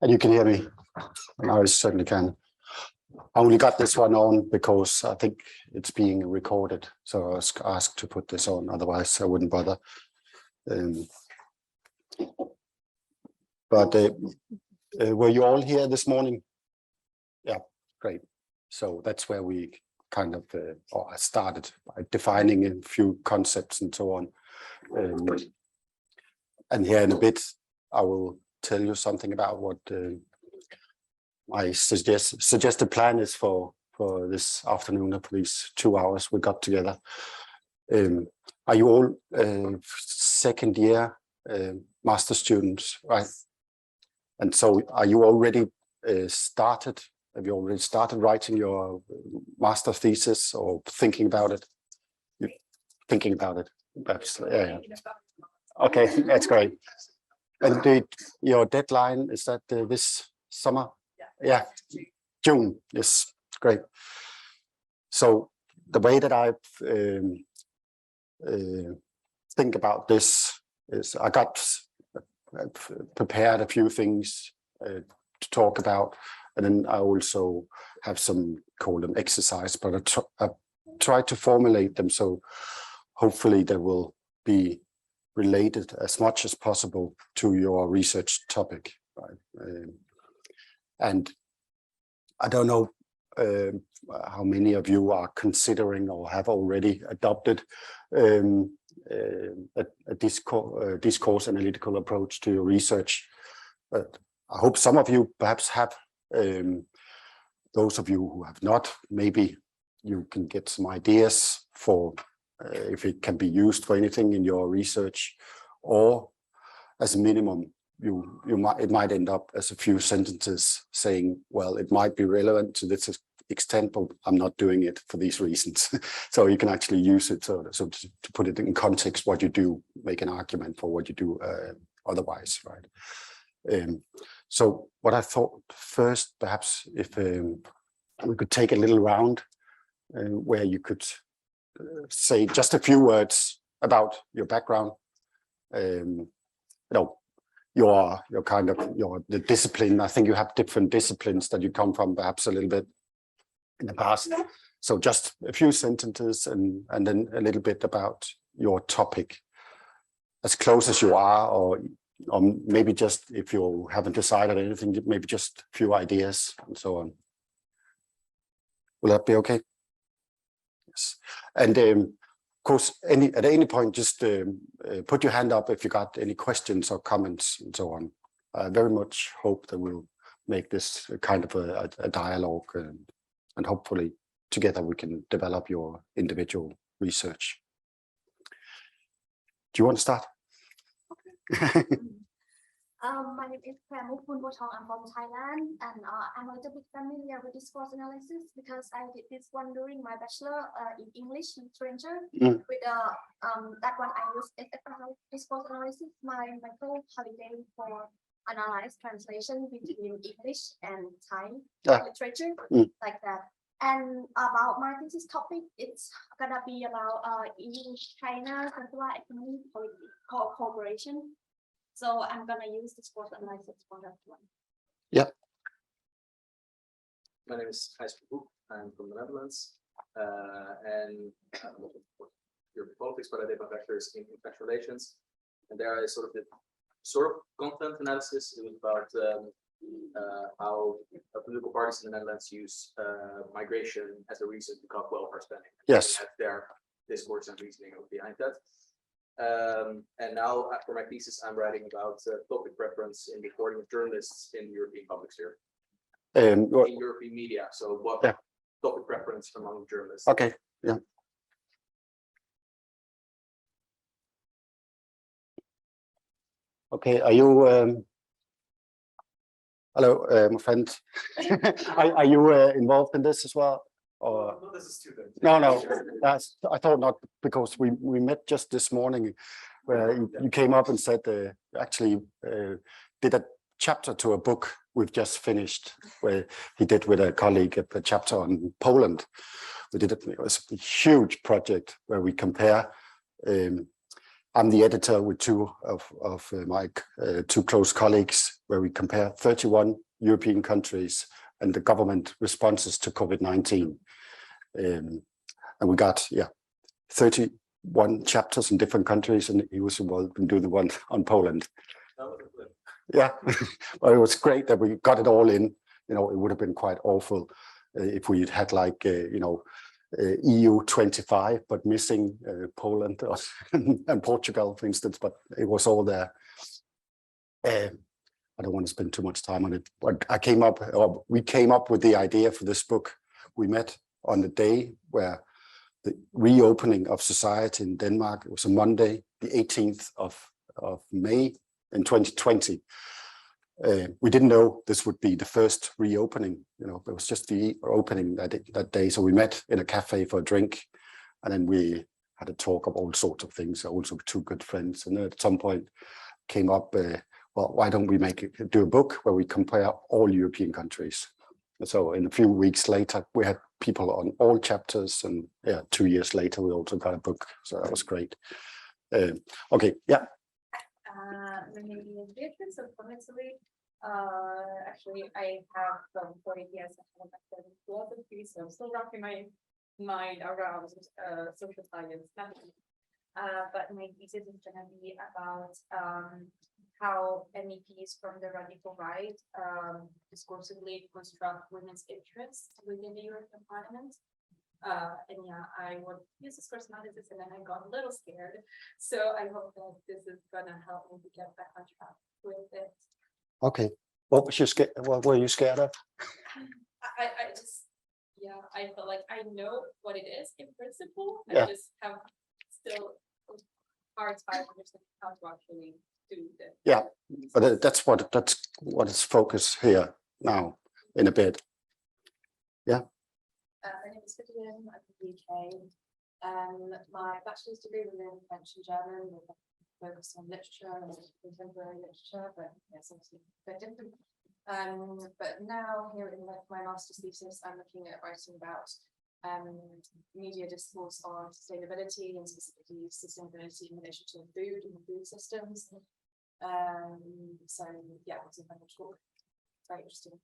And you can hear me? I certainly can. I only got this one on because I think it's being recorded. So I was asked to put this on, otherwise I wouldn't bother. But were you all here this morning? Yeah, great. So that's where we kind of started by defining a few concepts and so on. And here in a bit, I will tell you something about what my suggested plan is for this afternoon, or for these 2 hours we got together. Are you all second year master students, right? And so are you already started? Have you already started writing your master thesis or thinking about it? You're thinking about it, perhaps. Yeah. Okay, that's great. And your deadline, is that this summer? Yeah, June. Yes, great. So the way that I think about this is I got prepared a few things to talk about, and then I also have some, call them exercise, but I try to formulate them so hopefully they will be related as much as possible to your research topic, right? And I don't know how many of you are considering or have already adopted a discourse analytical approach to your research. But I hope some of you perhaps have. Those of you who have not, maybe you can get some ideas for if it can be used for anything in your research, or as a minimum, it might end up as a few sentences saying, well, it might be relevant to this extent, but I'm not doing it for these reasons. So you can actually use it so to put it in context, what you do, make an argument for what you do otherwise, right? So what I thought first, perhaps if we could take a little round where you could say just a few words about your background, your kind of the discipline. I think you have different disciplines that you come from, perhaps a little bit in the past. So just a few sentences and then a little bit about your topic, as close as you are, or maybe just if you haven't decided anything, maybe just a few ideas and so on. Will that be okay? Yes. And of course, at any point, just put your hand up if you got any questions or comments and so on. I very much hope that we'll make this kind of a dialogue, and hopefully together we can develop your individual research. Do you want to start? Okay. My name is Fabra. I'm from Thailand, and I'm a little bit familiar with discourse analysis because I did this one during my bachelor in English literature. With that one I used discourse analysis, my whole holiday for analyze translation between English and Thai literature, like that. And about my thesis topic, it's gonna be about EU-China economic cooperation. So I'm gonna use discourse analysis for that one. Yeah. My name is Pompeu. I'm from the Netherlands, and I'm also European politics, but I did my bachelor's in international relations. And there I sort of content analysis. It was about how political parties in the Netherlands use migration as a reason to cut welfare spending. Yes. Their discourse and reasoning behind that. And now, for my thesis, I'm writing about topic preference in reporting of journalists in the European public sphere, in European media. So, what topic preference among journalists? Okay. Yeah. Okay. Are you? Hello, my friend. Are you involved in this as well? Or no, this is student. No. That's, I thought not, because we met just this morning, where you came up and said actually did a chapter to a book we've just finished, where he did with a colleague a chapter on Poland. We did it. It was a huge project where we compare I'm the editor with two of my two close colleagues, where we compare 31 European countries and the government responses to COVID-19. And we got 31 chapters in different countries, and he was involved in doing the one on Poland. Yeah, but it was great that we got it all in. You know, it would have been quite awful if we had like EU 25, but missing Poland and Portugal, for instance. But it was all there. I don't want to spend too much time on it. But we came up with the idea for this book. We met on the day where the reopening of society in Denmark. It was a Monday, the 18th of May in 2020. We didn't know this would be the first reopening. You know, it was just the opening that day. So we met in a cafe for a drink, and then we had a talk of all sorts of things. Also, two good friends, and at some point came up, well, why don't we do a book where we compare all European countries? So in a few weeks later, we had people on all chapters, and 2 years later, we also got a book. So that was great. Okay, yeah. My name is Beatrice. I'm from Italy. Actually, I have from 40 years of philosophy, so I'm still wrapping my mind around social science. But my thesis is going to be about how MEPs from the radical right discursively construct women's interests within the European Parliament. And I would use discourse analysis, and then I got a little scared. So I hope that this is gonna help me to get back on track with it. Okay. What were you scared of? I just, I feel like I know what it is in principle. Yeah. I just have still hard time understanding how to actually do this. Yeah, but that's what is focused here now in a bit. Yeah. My name is Vivian. I'm from the UK. My bachelor's degree was in French and German, with a focus on literature and contemporary literature, but it's obviously a bit different. But now here in my master's thesis, I'm looking at writing about media discourse on sustainability, and specifically sustainability in relation to food and food systems. So yeah, it's a kind of talk. Very interesting.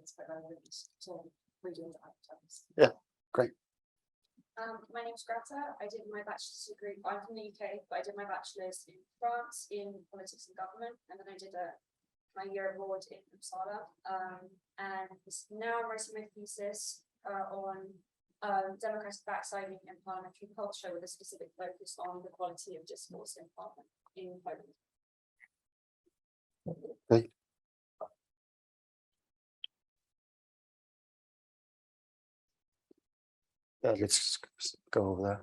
It's quite relevant to reading the times. Yeah, great. My name is Greta. I did my bachelor's degree. I'm from the UK, but I did my bachelor's in France in politics and government, and then I did my year abroad in Uppsala. And now I'm writing my thesis on democratic backsliding in parliamentary culture, with a specific focus on the quality of discourse in Parliament in Poland. Okay. Yeah, let's go over there.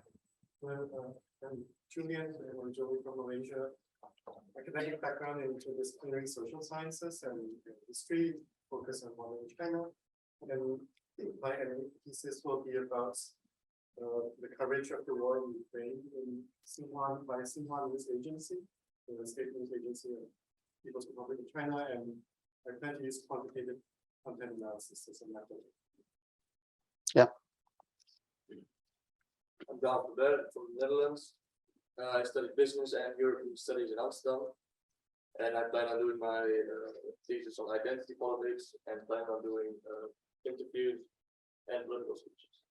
Well, I'm Julian, I'm originally from Malaysia. Academic background in interdisciplinary social sciences and history, focus on modern China. And my thesis will be about the coverage of the war in Ukraine in Xinhua by Xinhua News Agency, the state news agency of People's Republic of China, and I plan to use quantitative content analysis as a method. Yeah. I'm Daan van der from the Netherlands. I studied business and European studies in Amsterdam. And I plan on doing my thesis on identity politics, and plan on doing interviews and political speeches.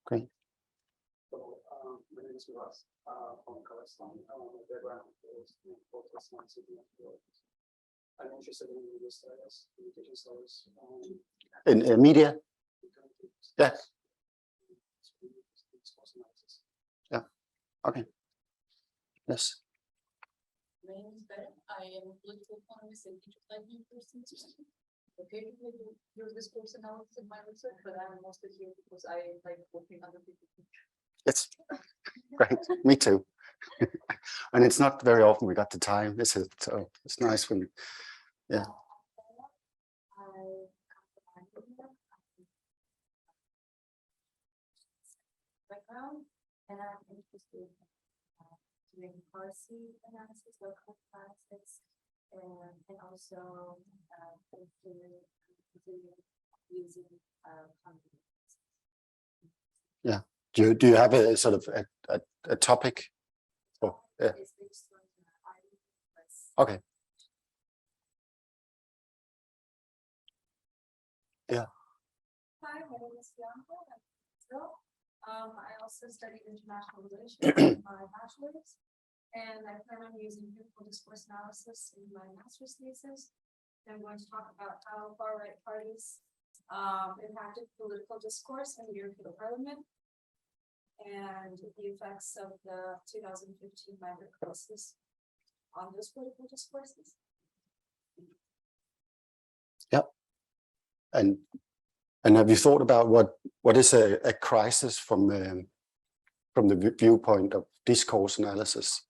Great. So, my name is Ross from Kazakhstan. My background is in politics and civil politics. I'm interested in media studies, communication studies. In media? Yeah. Yeah. Okay. Yes. My name is Ben. I am a political economist and teacher at university. Occasionally do discourse analysis in my research, but I'm mostly here because I like working other people. It's great. Me too. And it's not very often we got the time, is it? So it's nice when, yeah. Background, and I'm interested in doing policy analysis, local analysis, and also using Yeah. Do you have a sort of a a topic? Oh, yeah. Okay. Yeah. Hi, my name is Bianca. I also studied international relations in my bachelor's, and I plan on using critical discourse analysis in my master's thesis. I'm going to talk about how far-right parties impacted political discourse in the European Parliament and the effects of the 2015 migrant crisis on those political discourses. Yep. And have you thought about what is a crisis from the viewpoint of discourse analysis?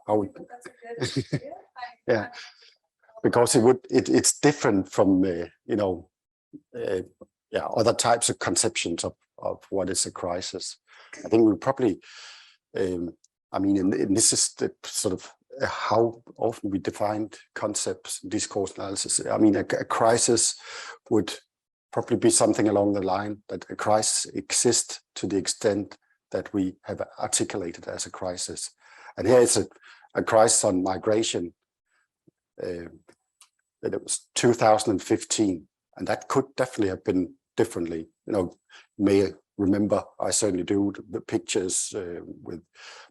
How That's a good idea. yeah, because it's different from other types of conceptions of what is a crisis. I think we probably and this is the sort of how often we define concepts, discourse analysis. I mean, a crisis would probably be something along the line that a crisis exists to the extent that we have articulated as a crisis. And here it's a crisis on migration. That it was 2015, and that could definitely have been differently. You may remember, I certainly do, the pictures with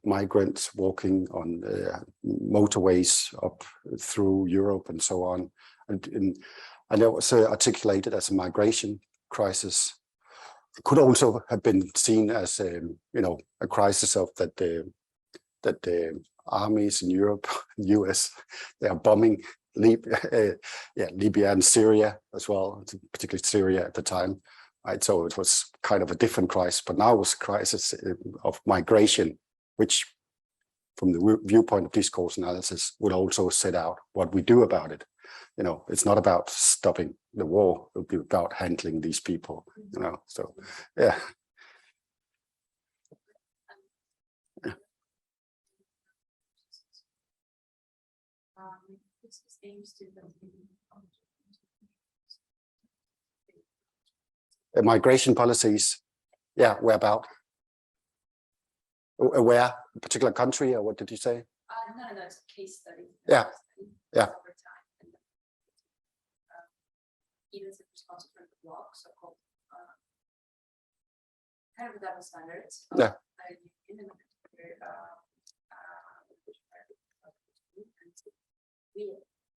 migrants walking on motorways up through Europe and so on. And it was articulated as a migration crisis. It could also have been seen as a crisis of that the armies in Europe, US, they are bombing Libya and Syria as well, particularly Syria at the time. Right, so it was kind of a different crisis, but now it was a crisis of migration, which, from the viewpoint of discourse analysis, would also set out what we do about it. It's not about stopping the war; it would be about handling these people. So yeah. Migration policies, yeah, where about? Where, a particular country, or what did you say? No, it's a case study. Yeah, yeah. Over time. And, even if it's not different blocks, so called kind of a double standards. Yeah.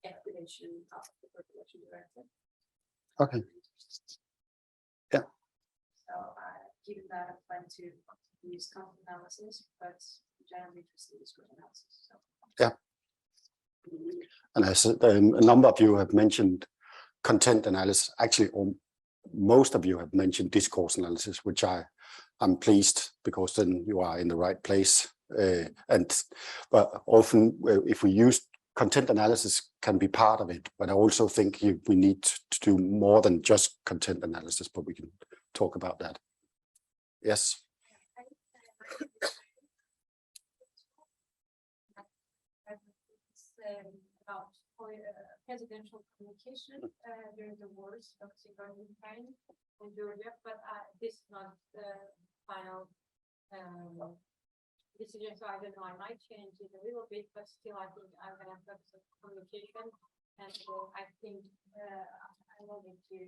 Activation of the population directive. Okay. Yeah. So given that I plan to use content analysis, but generally just discourse analysis. So. Yeah. And as a number of you have mentioned content analysis, actually most of you have mentioned discourse analysis, which I'm pleased, because then you are in the right place. But often if we use content analysis can be part of it, but I also think we need to do more than just content analysis, but we can talk about that. Yes. About presidential communication during the wars focusing on Ukraine and Georgia, but this is not the final decision, so I don't know, I might change it a little bit, but still I think I'm going to focus on communication, and I think I will need to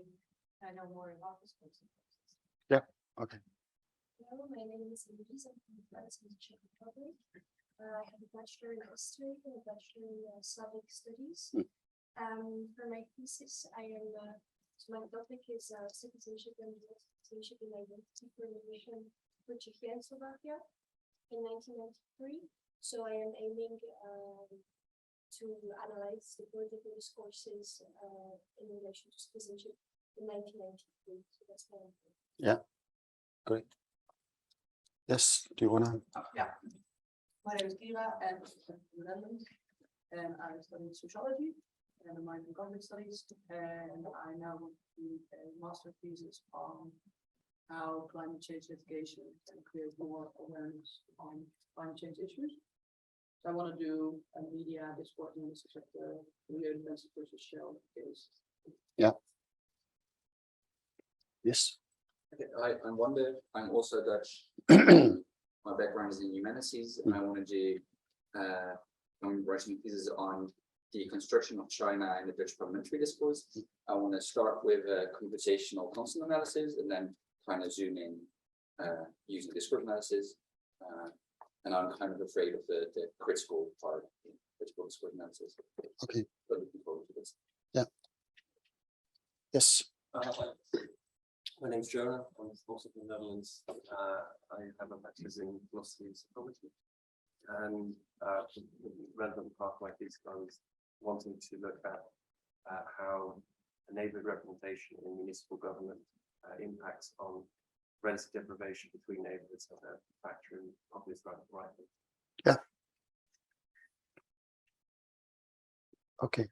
know more about this process. Yeah, okay. Hello, my name is Mundus. I'm from France in the Czech Republic. I have a bachelor in history and a bachelor in Slavic studies. For my thesis, my topic is citizenship and identity for the nation for Czechia and Slovakia in 1993. So I am aiming to analyze the political discourses in relation to citizenship in 1993. So that's what I'm doing. Yeah, great. Yes, do you want to? Yeah. My name is Kira, and I'm from the Netherlands, and I studied sociology and a minor in government studies, and I now want to do a master thesis on how climate change litigation can create more awareness on climate change issues. So I want to do a media discourse analysis of the Milieu versus Shell case. Yeah. Yes. Okay, I'm Wande. I'm also Dutch. my background is in humanities, and I want to do, I'm writing pieces on the construction of China and the Dutch parliamentary discourse. I want to start with computational constant analysis and then kind of zoom in using discourse analysis. And I'm kind of afraid of the critical part, critical discourse analysis. Okay. But looking forward to this. Yeah. Yes. My name's Jonah. I'm also from the Netherlands. I have a bachelor's in philosophy and psychology, and the relevant part of my thesis was wanting to look at how a neighbourhood representation in municipal government impacts on relative deprivation between neighbourhoods and their factor in populist right. Yeah. Okay.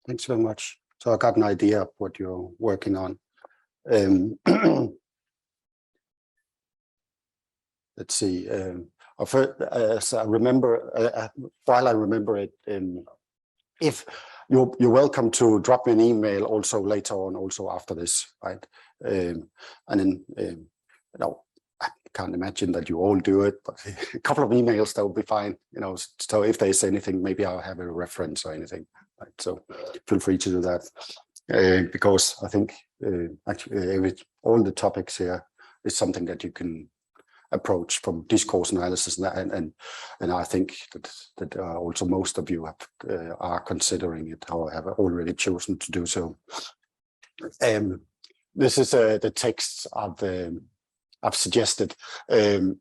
Thanks very much. So I got an idea of what you're working on. Let's see. As I remember, while I remember it, if you're welcome to drop me an email also later on, also after this, right? And then you know, I can't imagine that you all do it, but a couple of emails that will be fine. You know, so if there's anything, maybe I'll have a reference or anything. Right? So feel free to do that because I think actually all the topics here is something that you can approach from discourse analysis, and I think that also most of you have, are considering it or have already chosen to do so. This is the text I've suggested, and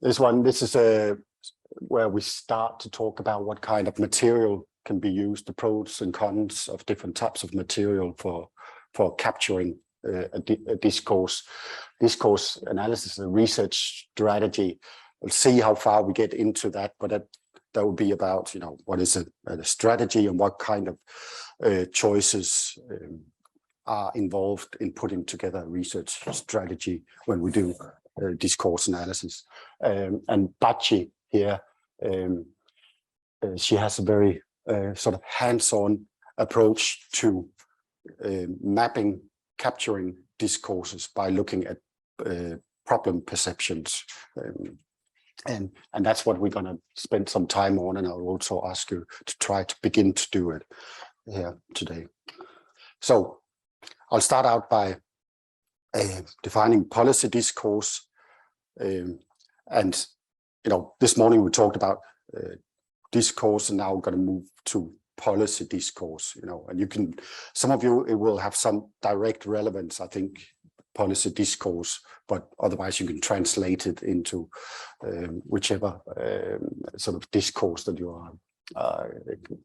this is where we start to talk about what kind of material can be used, the pros and cons of different types of material for capturing a discourse analysis, a research strategy. We'll see how far we get into that, but that will be about, you know, what is a strategy and what kind of choices are involved in putting together a research strategy when we do discourse analysis. And Bachi here, she has a very sort of hands-on approach to capturing discourses by looking at problem perceptions. And that's what we're going to spend some time on, and I'll also ask you to try to begin to do it here today. So I'll start out by defining policy discourse. And, you know, this morning we talked about discourse, and now we're going to move to policy discourse, you know, and you can, some of you, it will have some direct relevance, I think, policy discourse, but otherwise you can translate it into whichever sort of discourse that you are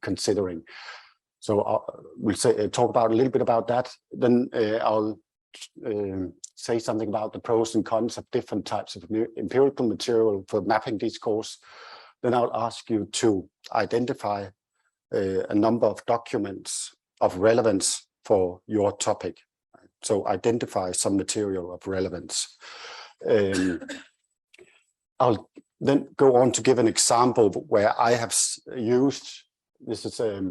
considering. So we'll talk about a little bit about that. Then I'll say something about the pros and cons of different types of empirical material for mapping discourse. Then I'll ask you to identify a number of documents of relevance for your topic. So identify some material of relevance. I'll then go on to give an example where I have used, this is, I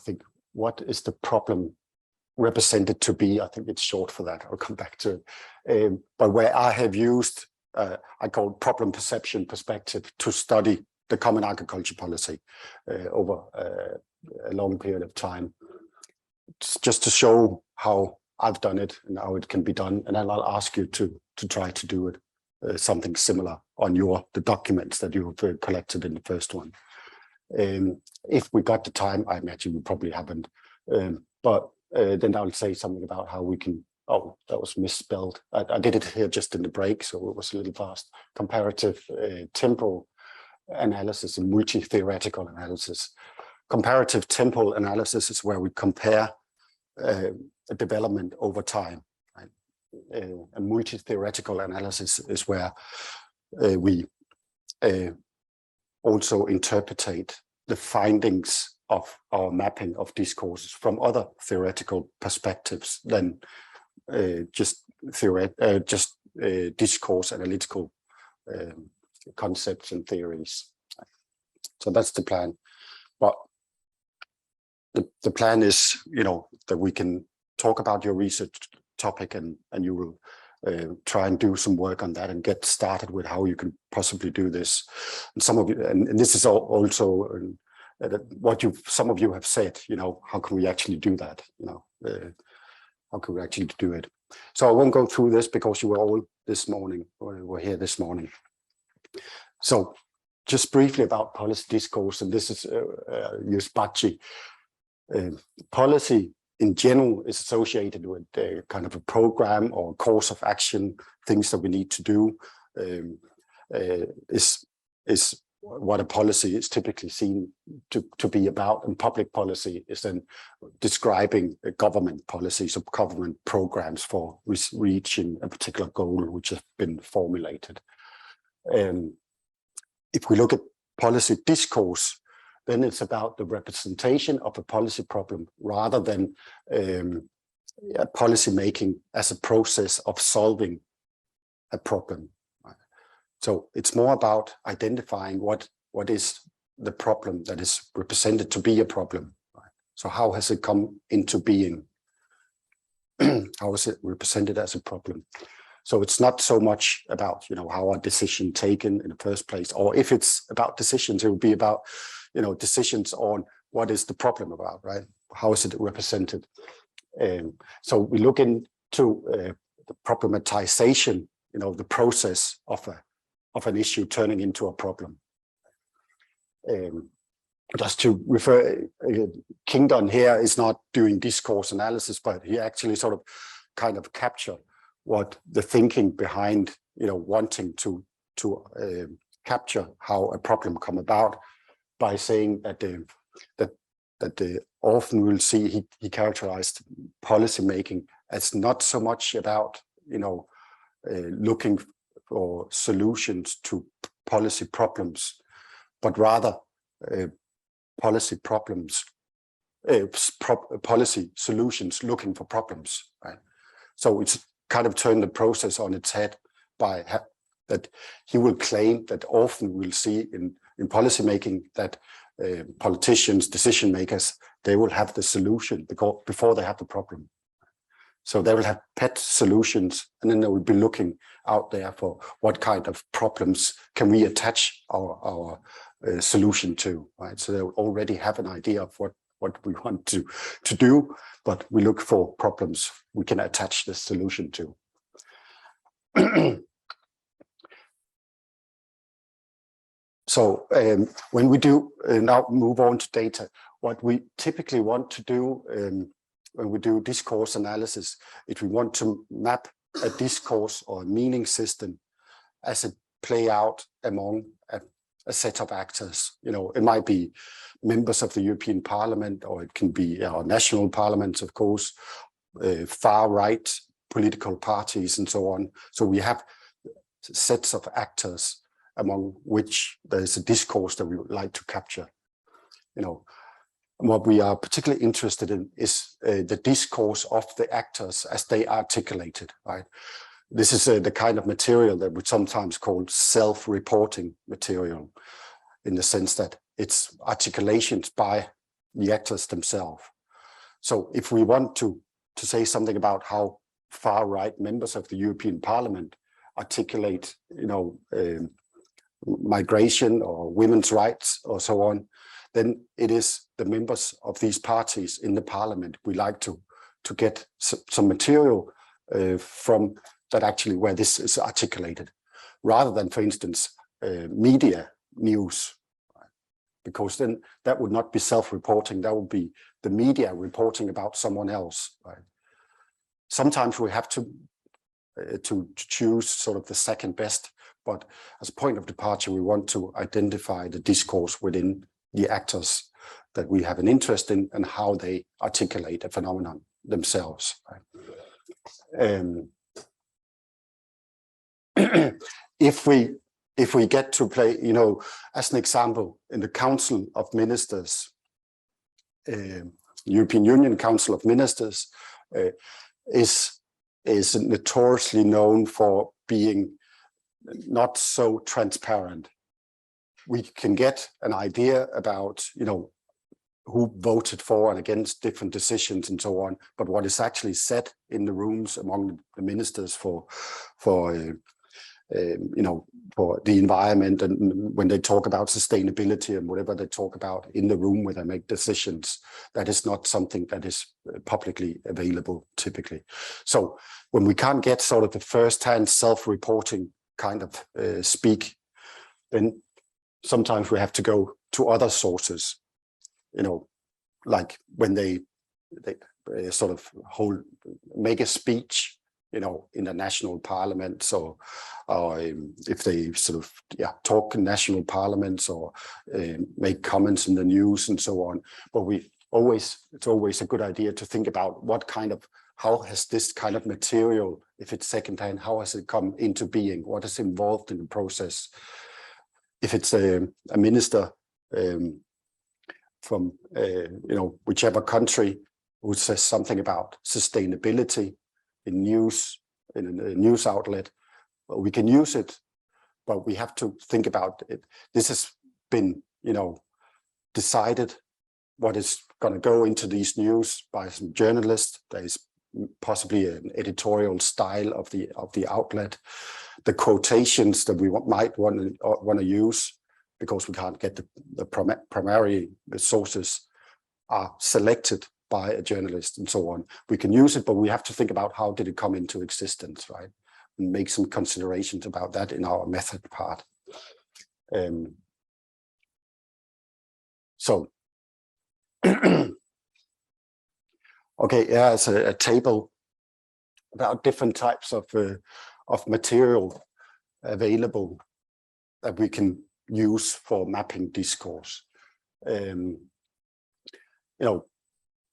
think, what is the problem represented to be? I think it's short for that. I'll come back to it. But where I have used, I call problem perception perspective to study the common agriculture policy over a long period of time, just to show how I've done it and how it can be done. And then I'll ask you to try to do it something similar on the documents that you've collected in the first one. If we got the time, I imagine we probably haven't, but then I'll say something about how we can, oh, that was misspelled. I did it here just in the break, so it was a little fast. Comparative temporal analysis and multi-theoretical analysis. Comparative temporal analysis is where we compare a development over time. Right? A multi-theoretical analysis is where we also interpret the findings of our mapping of discourses from other theoretical perspectives than just discourse analytical concepts and theories. So that's the plan. But the plan is, you know, that we can talk about your research topic and you will try and do some work on that and get started with how you can possibly do this. And some of you, and this is also what some of you have said, you know, how can we actually do that? You know, how can we actually do it? So I won't go through this because you were all this morning, or were here this morning. So just briefly about policy discourse, and this is Yusbachi. Policy in general is associated with kind of a program or course of action, things that we need to do. Is what a policy is typically seen to be about, and public policy is then describing government policies or government programs for reaching a particular goal which has been formulated. If we look at policy discourse, then it's about the representation of a policy problem rather than policy making as a process of solving a problem. So it's more about identifying what is the problem that is represented to be a problem. So how has it come into being? How is it represented as a problem? So it's not so much about, you know, how are decisions taken in the first place, or if it's about decisions, it will be about, you know, decisions on what is the problem about, right? How is it represented? So we look into the problematization, you know, the process of an issue turning into a problem. Just to refer, Kingdon here is not doing discourse analysis, but he actually sort of kind of capture what the thinking behind, you know, wanting to capture how a problem come about by saying that often we'll see he characterized policy making as not so much about, you know, looking for solutions to policy problems, but rather policy solutions looking for problems, right? So it's kind of turned the process on its head by that he will claim that often we'll see in policy making that politicians, decision makers, they will have the solution before they have the problem. So they will have pet solutions, and then they will be looking out there for what kind of problems can we attach our solution to, right? So they will already have an idea of what we want to do, but we look for problems we can attach the solution to. So when we do now move on to data, what we typically want to do when we do discourse analysis, if we want to map a discourse or a meaning system as it play out among a set of actors, you know, it might be members of the European Parliament, or it can be our national parliaments, of course, far right political parties and so on. So we have sets of actors among which there is a discourse that we would like to capture. You know, what we are particularly interested in is the discourse of the actors as they articulated, right? This is the kind of material that we sometimes call self-reporting material, in the sense that it's articulations by the actors themselves. So if we want to say something about how far-right members of the European Parliament articulate, you know, migration or women's rights or so on, then it is the members of these parties in the Parliament we like to get some material from that actually where this is articulated, rather than, for instance, media news, right? Because then that would not be self-reporting, that would be the media reporting about someone else, right? Sometimes we have to choose sort of the second best, but as a point of departure, we want to identify the discourse within the actors that we have an interest in and how they articulate a phenomenon themselves, right? If we get to play, you know, as an example, in the Council of Ministers, European Union Council of Ministers is notoriously known for being not so transparent. We can get an idea about, you know, who voted for and against different decisions and so on, but what is actually said in the rooms among the ministers for the environment, and when they talk about sustainability and whatever they talk about in the room where they make decisions, that is not something that is publicly available typically. So when we can't get sort of the first-hand self-reporting kind of speak, then sometimes we have to go to other sources, like when they sort of make a speech, in the national parliaments, or if they sort of talk in national parliaments, or make comments in the news and so on. But it's always a good idea to think about how has this kind of material, if it's secondhand, how has it come into being? What is involved in the process? If it's a minister from whichever country who says something about sustainability in a news outlet, well, we can use it, but we have to think about it. This has been, decided what is going to go into these news by some journalists. There is possibly an editorial style of the outlet. The quotations that we might want to use, because we can't get the primary sources, are selected by a journalist and so on. We can use it, but we have to think about how did it come into existence, right? And make some considerations about that in our method part. So, okay, it's a table about different types of material available that we can use for mapping discourse.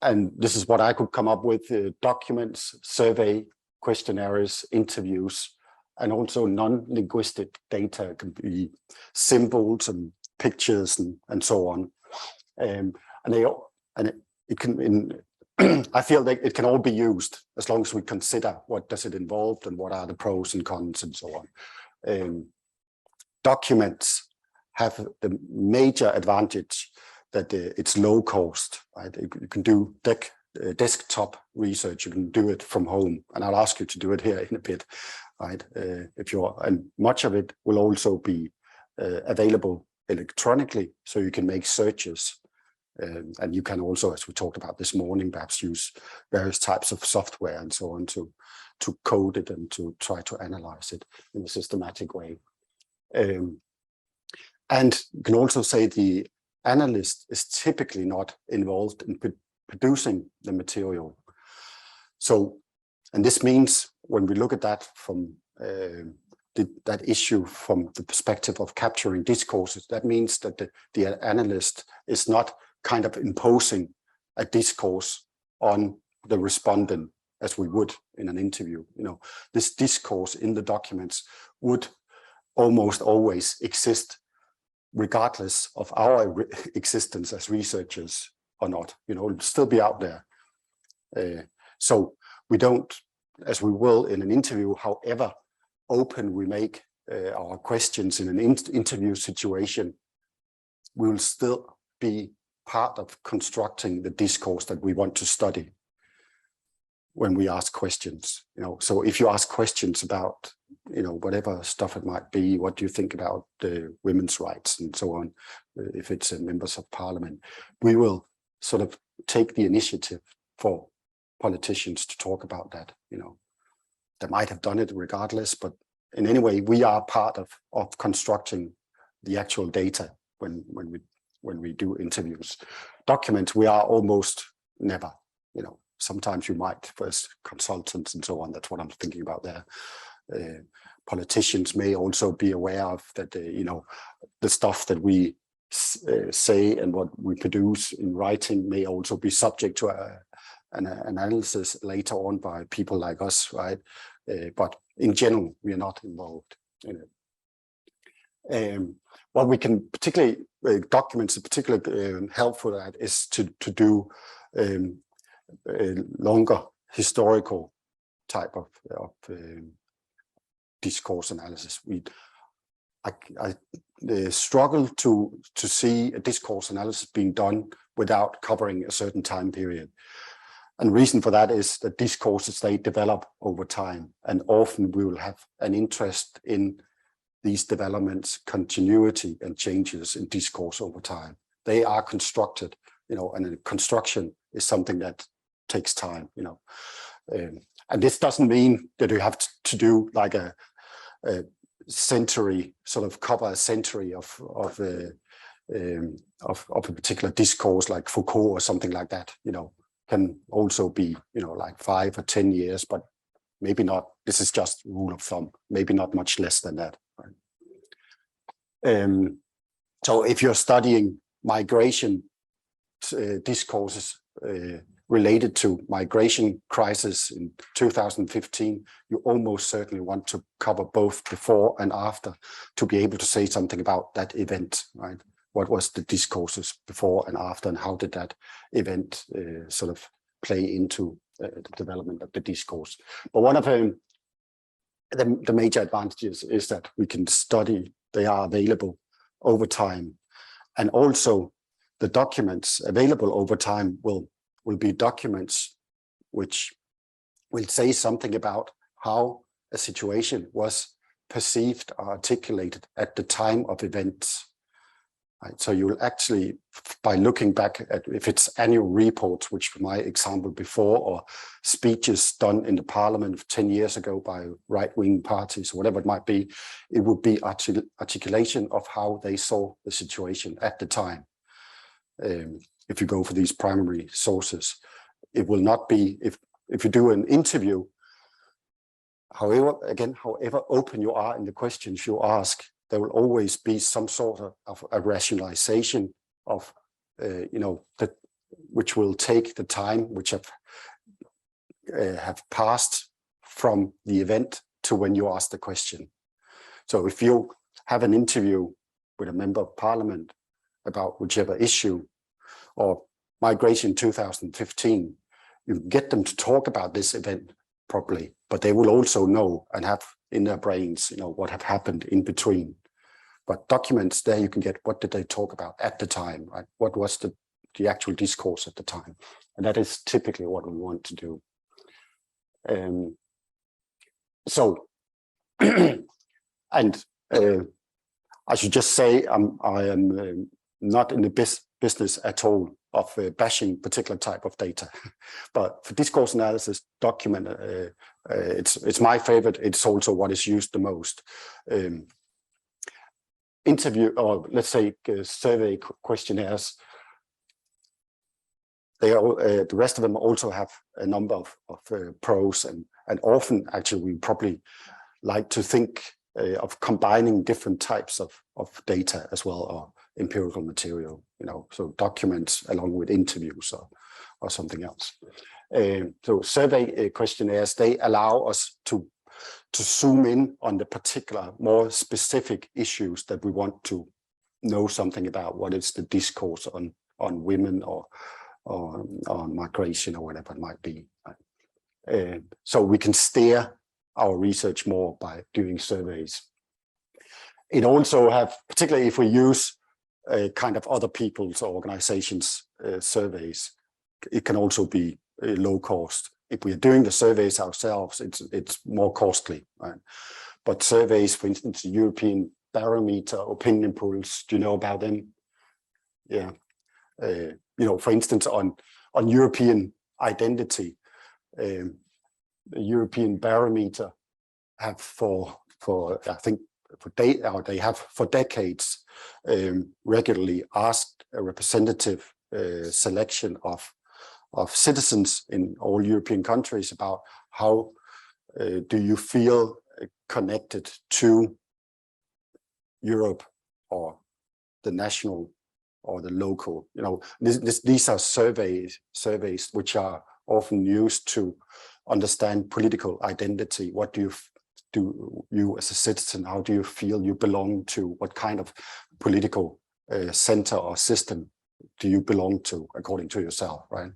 And this is what I could come up with: documents, survey, questionnaires, interviews, and also non-linguistic data. It can be symbols and pictures and so on. I feel that it can all be used as long as we consider what does it involve and what are the pros and cons and so on. Documents have the major advantage that it's low cost, right? You can do desktop research. You can do it from home, and I'll ask you to do it here in a bit, right? And much of it will also be available electronically, so you can make searches, and you can also, as we talked about this morning, perhaps use various types of software and so on to code it and to try to analyze it in a systematic way. And you can also say the analyst is typically not involved in producing the material. So, and this means when we look at that from that issue from the perspective of capturing discourses, that means that the analyst is not kind of imposing a discourse on the respondent as we would in an interview. This discourse in the documents would almost always exist regardless of our existence as researchers or not. It'll still be out there. So we don't, as we will in an interview, however open we make our questions in an interview situation, we will still be part of constructing the discourse that we want to study when we ask questions. So if you ask questions about whatever stuff it might be, what do you think about the women's rights and so on, if it's members of parliament, we will sort of take the initiative for politicians to talk about that. They might have done it regardless, but in any way, we are part of constructing the actual data when we do interviews. Documents, we are almost never. Sometimes you might first consultants and so on. That's what I'm thinking about there. Politicians may also be aware of that. The stuff that we say and what we produce in writing may also be subject to an analysis later on by people like us, right? But in general, we are not involved in it. What we can particularly documents are particularly helpful at is to do a longer historical type of discourse analysis. struggle to see a discourse analysis being done without covering a certain time period. And the reason for that is that discourses, they develop over time, and often we will have an interest in these developments, continuity and changes in discourse over time. They are constructed, and construction is something that takes time, and this doesn't mean that you have to do like a century, sort of cover a century of a particular discourse like Foucault or something like that, can also be, like 5 or 10 years, but maybe not. This is just rule of thumb, maybe not much less than that. Right? So if you're studying migration discourses related to migration crisis in 2015, you almost certainly want to cover both before and after to be able to say something about that event, right? What was the discourses before and after, and how did that event sort of play into the development of the discourse? But one of the major advantages is that we can study, they are available over time, and also the documents available over time will be documents which will say something about how a situation was perceived or articulated at the time of events. Right? So you will actually, by looking back at, if it's annual reports, which was my example before, or speeches done in the parliament 10 years ago by right-wing parties, whatever it might be, it would be articulation of how they saw the situation at the time. If you go for these primary sources, it will not be, if you do an interview, however open you are in the questions you ask, there will always be some sort of a rationalization of, which will take the time which have passed from the event to when you ask the question. So if you have an interview with a member of parliament about whichever issue, or migration 2015, you get them to talk about this event properly, but they will also know and have in their brains, what have happened in between. But documents, there you can get, what did they talk about at the time, right? What was the actual discourse at the time? And that is typically what we want to do. And I should just say, I am not in the business at all of bashing particular type of data, but for discourse analysis, document, it's my favorite. It's also what is used the most. Interview, or let's say survey questionnaires, they all, the rest of them also have a number of pros, and often actually we probably like to think of combining different types of data as well, or empirical material, so documents along with interviews or something else. So survey questionnaires, they allow us to zoom in on the particular, more specific issues that we want to know something about. What is the discourse on women or on migration or whatever it might be. So we can steer our research more by doing surveys. It also have, particularly if we use kind of other people's or organizations' surveys, it can also be low cost. If we are doing the surveys ourselves, it's more costly, right? But surveys, for instance, the European Barometer, opinion polls, do you know about them? Yeah. For instance, on European identity, the European Barometer have they have for decades regularly asked a representative selection of citizens in all European countries about how do you feel connected to Europe, or the national or the local. These are surveys which are often used to understand political identity. What do you as a citizen, how do you feel you belong to? What kind of political center or system do you belong to, according to yourself, right?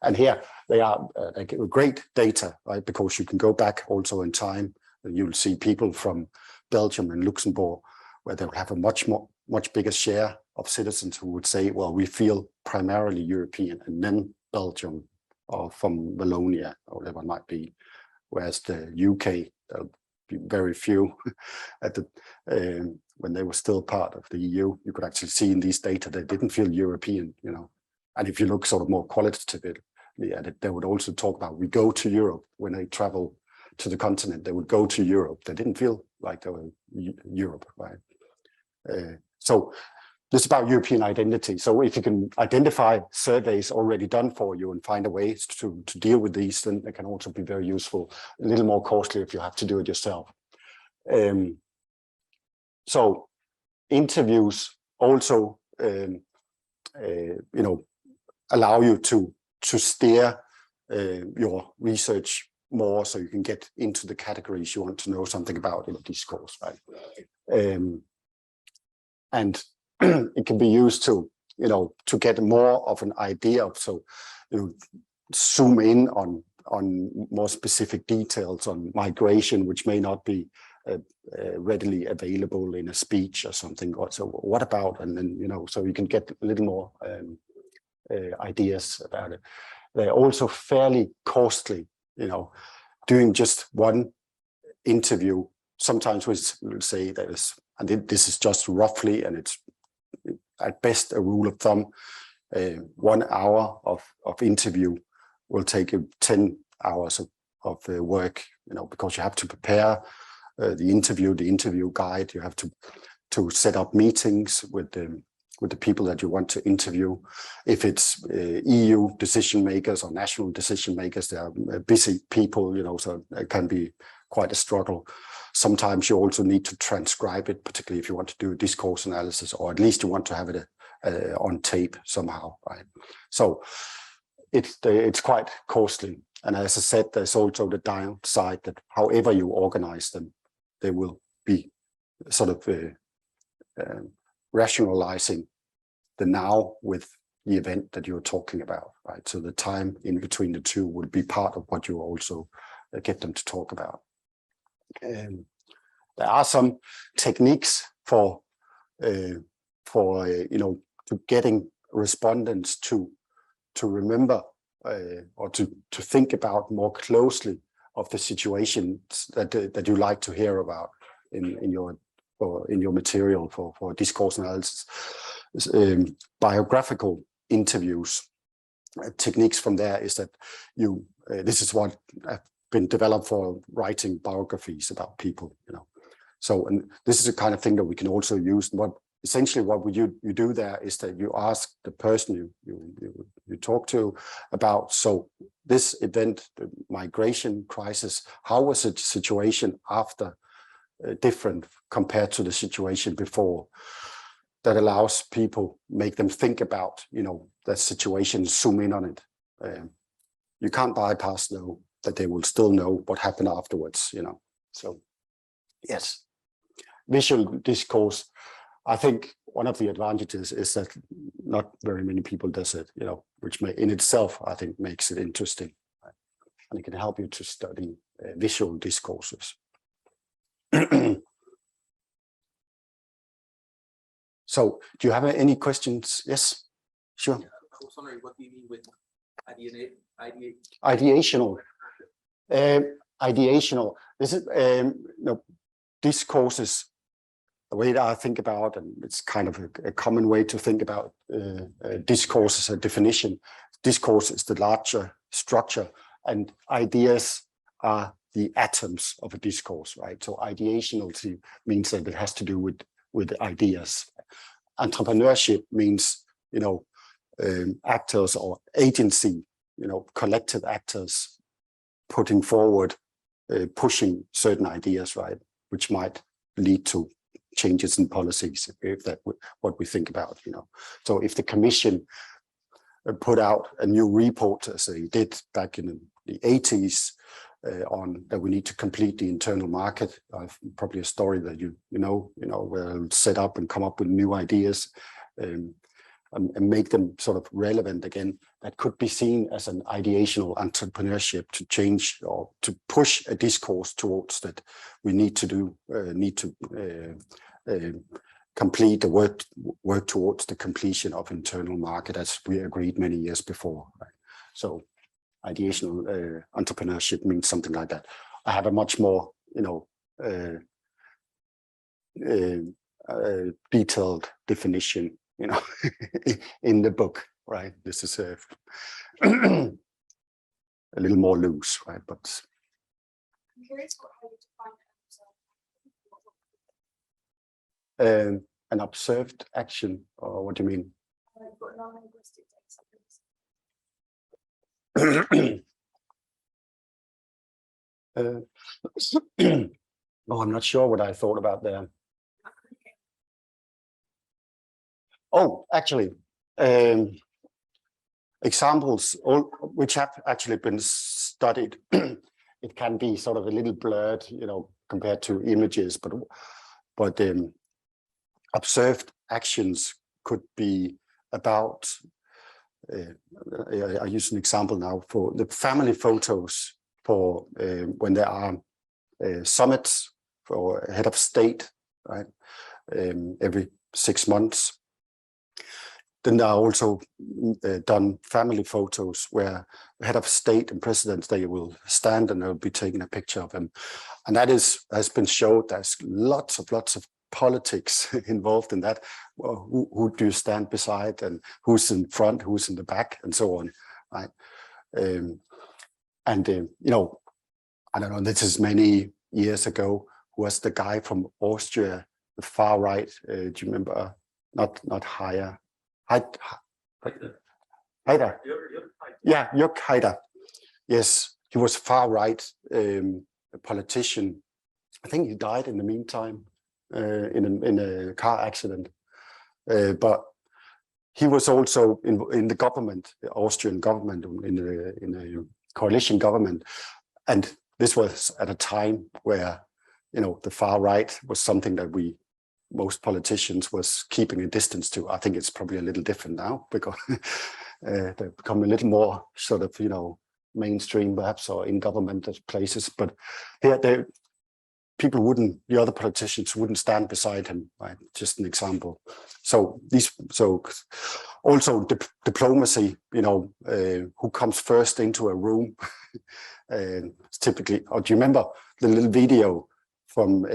And here they are great data, right? Because you can go back also in time, and you'll see people from Belgium and Luxembourg where they will have a much bigger share of citizens who would say, well, we feel primarily European, and then Belgium or from Wallonia or whatever it might be. Whereas the UK, there'll be very few at the when they were still part of the EU. You could actually see in these data they didn't feel European, you know. And if you look sort of more qualitatively at it, they would also talk about we go to Europe when they travel to the continent. They would go to Europe. They didn't feel like they were Europe, right? So this is about European identity. So if you can identify surveys already done for you and find a way to deal with these, then they can also be very useful. A little more costly if you have to do it yourself. So interviews also, you know, allow you to steer your research more, so you can get into the categories you want to know something about in a discourse, right? And it can be used to, you know, to get more of an idea of, so you zoom in on more specific details on migration, which may not be readily available in a speech or something. So what about, and then, you know, so you can get a little more ideas about it. They're also fairly costly, you know, doing just one interview. Sometimes we'll say that is, and this is just roughly, and it's at best a rule of thumb, 1 hour of interview will take you 10 hours of work, you know, because you have to prepare the interview guide. You have to set up meetings with the people that you want to interview. If it's EU decision makers or national decision makers, they are busy people, you know, so it can be quite a struggle. Sometimes you also need to transcribe it, particularly if you want to do a discourse analysis, or at least you want to have it on tape somehow, right? So it's quite costly. And as I said, there's also the downside that however you organize them, they will be sort of rationalizing the now with the event that you're talking about, right? So the time in between the two would be part of what you also get them to talk about. There are some techniques for you know, to getting respondents to remember or to think about more closely of the situations that you like to hear about in your material for discourse analysis. Biographical interviews. Techniques from there is that you this is what have been developed for writing biographies about people, you know. So, and this is the kind of thing that we can also use. Essentially what you do there is that you ask the person you talk to about, so this event, the migration crisis, how was the situation after different compared to the situation before? That allows people, make them think about, you know, that situation, zoom in on it. You can't bypass though that they will still know what happened afterwards, you know. So yes, visual discourse. I think one of the advantages is that not very many people does it, you know, which may in itself, I think, makes it interesting, right? And it can help you to study visual discourses. So do you have any questions? Yes, sure. Yeah, I was wondering, what do you mean with Ideational. Ideational. This is you know, discourses. The way that I think about, and it's kind of a common way to think about discourse as a definition. Discourse is the larger structure, and ideas are the atoms of a discourse, right? So ideationality means that it has to do with ideas. Entrepreneurship means, you know, actors or agency, you know, collective actors putting forward, pushing certain ideas, right, which might lead to changes in policies, if that's what we think about, you know. So if the Commission put out a new report, as they did back in the 80s, on that we need to complete the internal market, probably a story that you know, where I'll set up and come up with new ideas and make them sort of relevant again. That could be seen as an ideational entrepreneurship to change or to push a discourse towards that we need to do, complete the work towards the completion of internal market, as we agreed many years before. Right? So ideational entrepreneurship means something like that. I have a much more, detailed definition, in the book, right? This is a little more loose, right? But I'm curious how you define an observed action, or what do you mean? non-linguistic Oh, I'm not sure what I thought about there. Oh, actually, examples which have actually been studied. It can be sort of a little blurred, compared to images, but observed actions could be about. I use an example now for the family photos for when there are summits for head of state, right? Every 6 months. Then there are also done family photos where head of state and presidents, they will stand and they'll be taking a picture of them. And that has been showed there's lots of politics involved in that. Well, who do you stand beside, and who's in front, who's in the back, and so on, right? I don't know, this is many years ago, who was the guy from Austria, the far right, do you remember? Not Haider. Haider. Yeah, Jörg Haider. Yes, he was far right, a politician. I think he died in the meantime in a car accident. But he was also in the government, the Austrian government, in a coalition government, and this was at a time where the far right was something that most politicians was keeping a distance to. I think it's probably a little different now, because they've become a little more sort of mainstream perhaps, or in government places. But here the other politicians wouldn't stand beside him, right? Just an example. So also diplomacy, who comes first into a room. Typically, do you remember the little video from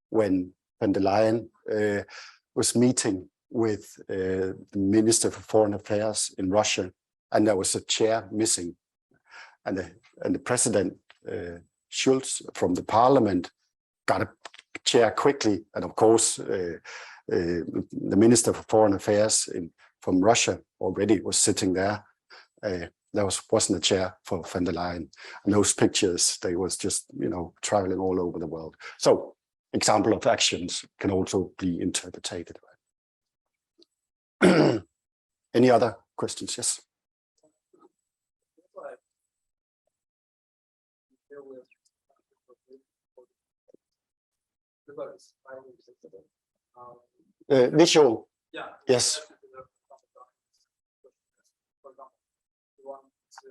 when van der Leyen was meeting with the Minister for Foreign Affairs in Russia, and there was a chair missing, and the President Schulz from the Parliament got a chair quickly, and of course the Minister for Foreign Affairs from Russia already was sitting there. There wasn't a chair for van der Leyen, and those pictures, they was just traveling all over the world. So example of actions can also be interpreted. Any other questions? Yes. Visual. Yeah. Yes. For example, you want to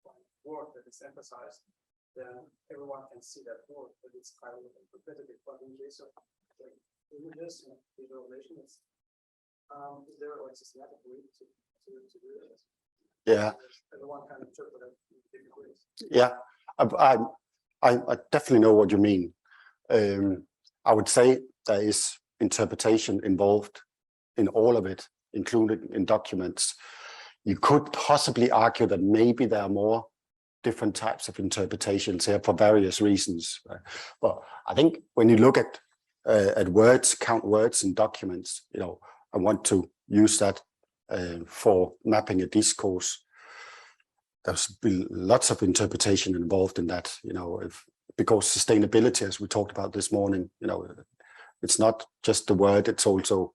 find work that is emphasized, then everyone can see that work, but it's kind of repetitive. But in case of images and visualization, is there a systematic way to do this? Yeah. Everyone can interpret it in different ways. Yeah, I definitely know what you mean. I would say there is interpretation involved in all of it, including in documents. You could possibly argue that maybe there are more different types of interpretations here for various reasons. Right? But I think when you look at words, count words in documents, I want to use that for mapping a discourse. There's been lots of interpretation involved in that, because sustainability, as we talked about this morning, it's not just the word, it's also,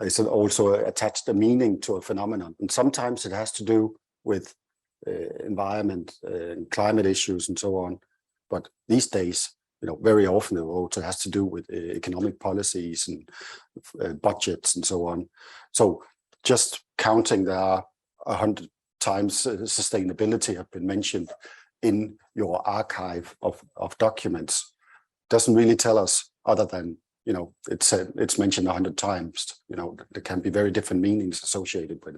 it's also attached a meaning to a phenomenon. And sometimes it has to do with environment and climate issues and so on. But these days, very often it also has to do with economic policies and budgets and so on. So just counting, there are 100 times sustainability have been mentioned in your archive of documents doesn't really tell us, other than you know, it's mentioned 100 times. You know, there can be very different meanings associated with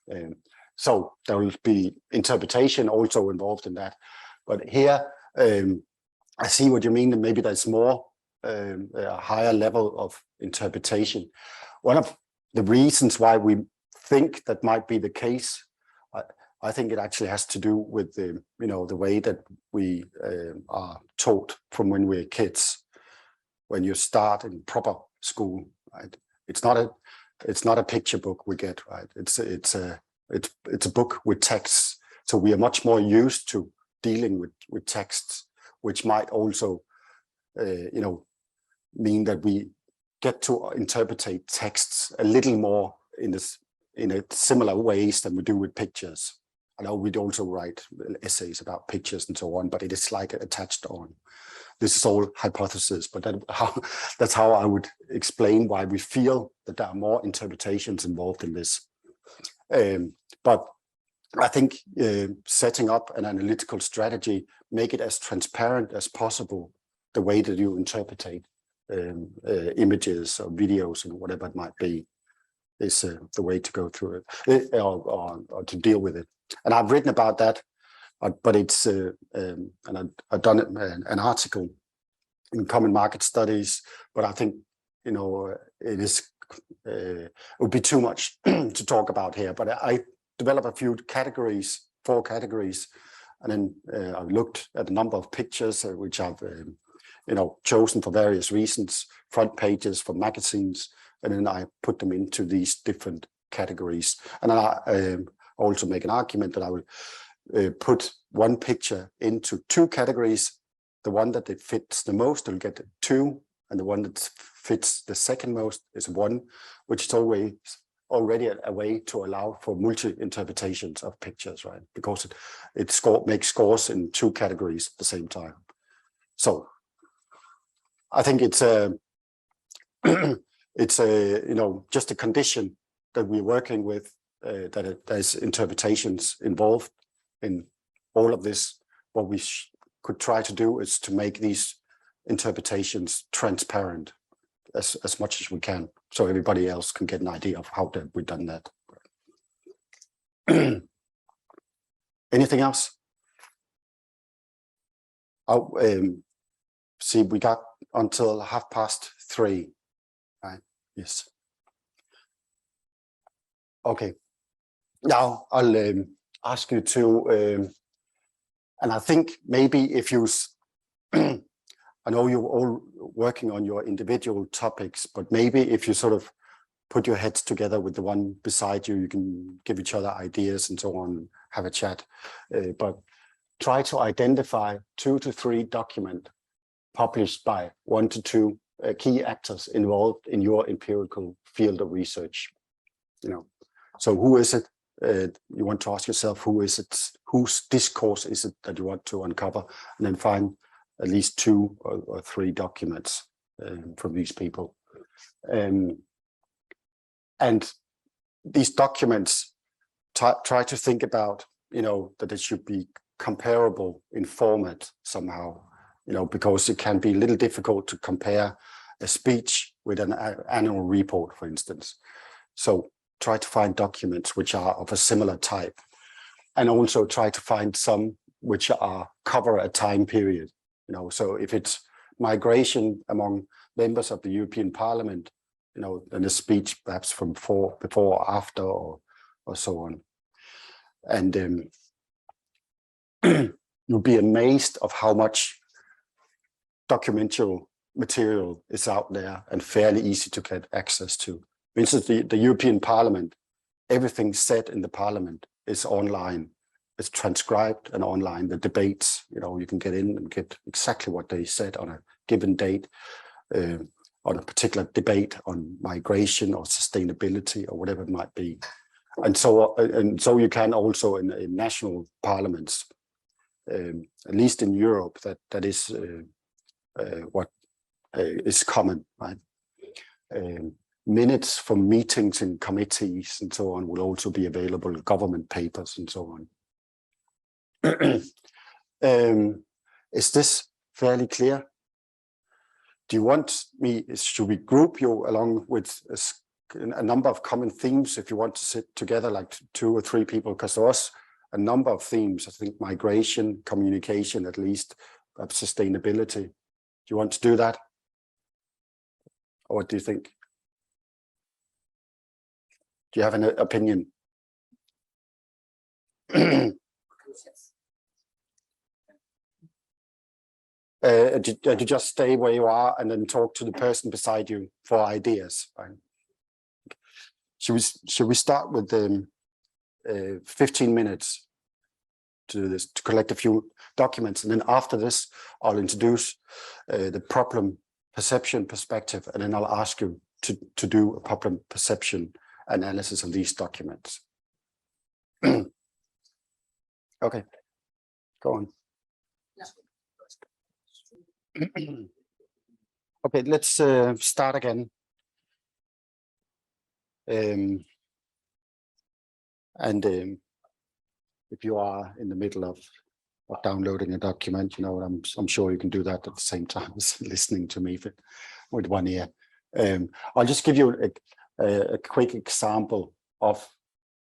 it. So there will be interpretation also involved in that. But here, I see what you mean, and maybe there's more a higher level of interpretation. One of the reasons why we think that might be the case, I think it actually has to do with the, you know, the way that we are taught from when we're kids. When you start in proper school, right? It's not a picture book we get, right? It's a book with texts. So we are much more used to dealing with texts, which might also, you know, mean that we get to interpret texts a little more in a similar ways than we do with pictures. I know we'd also write essays about pictures and so on, but it is like attached on. This is all hypothesis, but that's how I would explain why we feel that there are more interpretations involved in this. But I think setting up an analytical strategy, make it as transparent as possible, the way that you interpret images or videos and whatever it might be, is the way to go through it or to deal with it. And I've written about that, but it's and I've done an article in Common Market Studies, but I think, you know, it would be too much to talk about here. But I developed a few categories, 4 categories, and then I've looked at a number of pictures which I've you know, chosen for various reasons, front pages for magazines, and then I put them into these different categories. And I also make an argument that I will put one picture into 2 categories. The one that it fits the most will get 2, and the one that fits the second most is 1, which is already a way to allow for multi-interpretations of pictures, right? Because it makes scores in 2 categories at the same time. So I think it's a you know, just a condition that we're working with, that there's interpretations involved in all of this. What we could try to do is to make these interpretations transparent as much as we can, so everybody else can get an idea of how we've done that. Anything else? See, we got until 3:30, right? Yes. Okay. Now I'll ask you to, and I think maybe if you, I know you're all working on your individual topics, but maybe if you sort of put your heads together with the one beside you, you can give each other ideas and so on, have a chat. But try to identify 2 to 3 documents published by 1 to 2 key actors involved in your empirical field of research. You know, so who is it? You want to ask yourself, who is it? Whose discourse is it that you want to uncover? And then find at least 2 or 3 documents from these people. And these documents, try to think about, you know, that it should be comparable in format somehow, you know, because it can be a little difficult to compare a speech with an annual report, for instance. So try to find documents which are of a similar type, and also try to find some which cover a time period. You know, so if it's migration among members of the European Parliament, you know, then a speech perhaps from before or after or so on. And you'll be amazed of how much documentary material is out there and fairly easy to get access to. For instance, the European Parliament, everything said in the Parliament is online. It's transcribed and online. The debates, you know, you can get in and get exactly what they said on a given date, on a particular debate on migration or sustainability or whatever it might be. And so you can also in national parliaments, at least in Europe, that is what is common, right? Minutes from meetings in committees and so on will also be available, government papers and so on. Is this fairly clear? do you want me, should we group you along with a number of common themes if you want to sit together like 2 or 3 people? Because there was a number of themes, I think migration, communication, at least sustainability. Do you want to do that? Or what do you think? Do you have an opinion? You just stay where you are and then talk to the person beside you for ideas. Right? Should we start with 15 minutes to do this, to collect a few documents, and then after this, I'll introduce the problem perception perspective, and then I'll ask you to do a problem perception analysis of these documents. Okay, go on. Okay, let's start again. If you are in the middle of downloading a document, you know, I'm sure you can do that at the same time as listening to me with one ear. I'll just give you a quick example of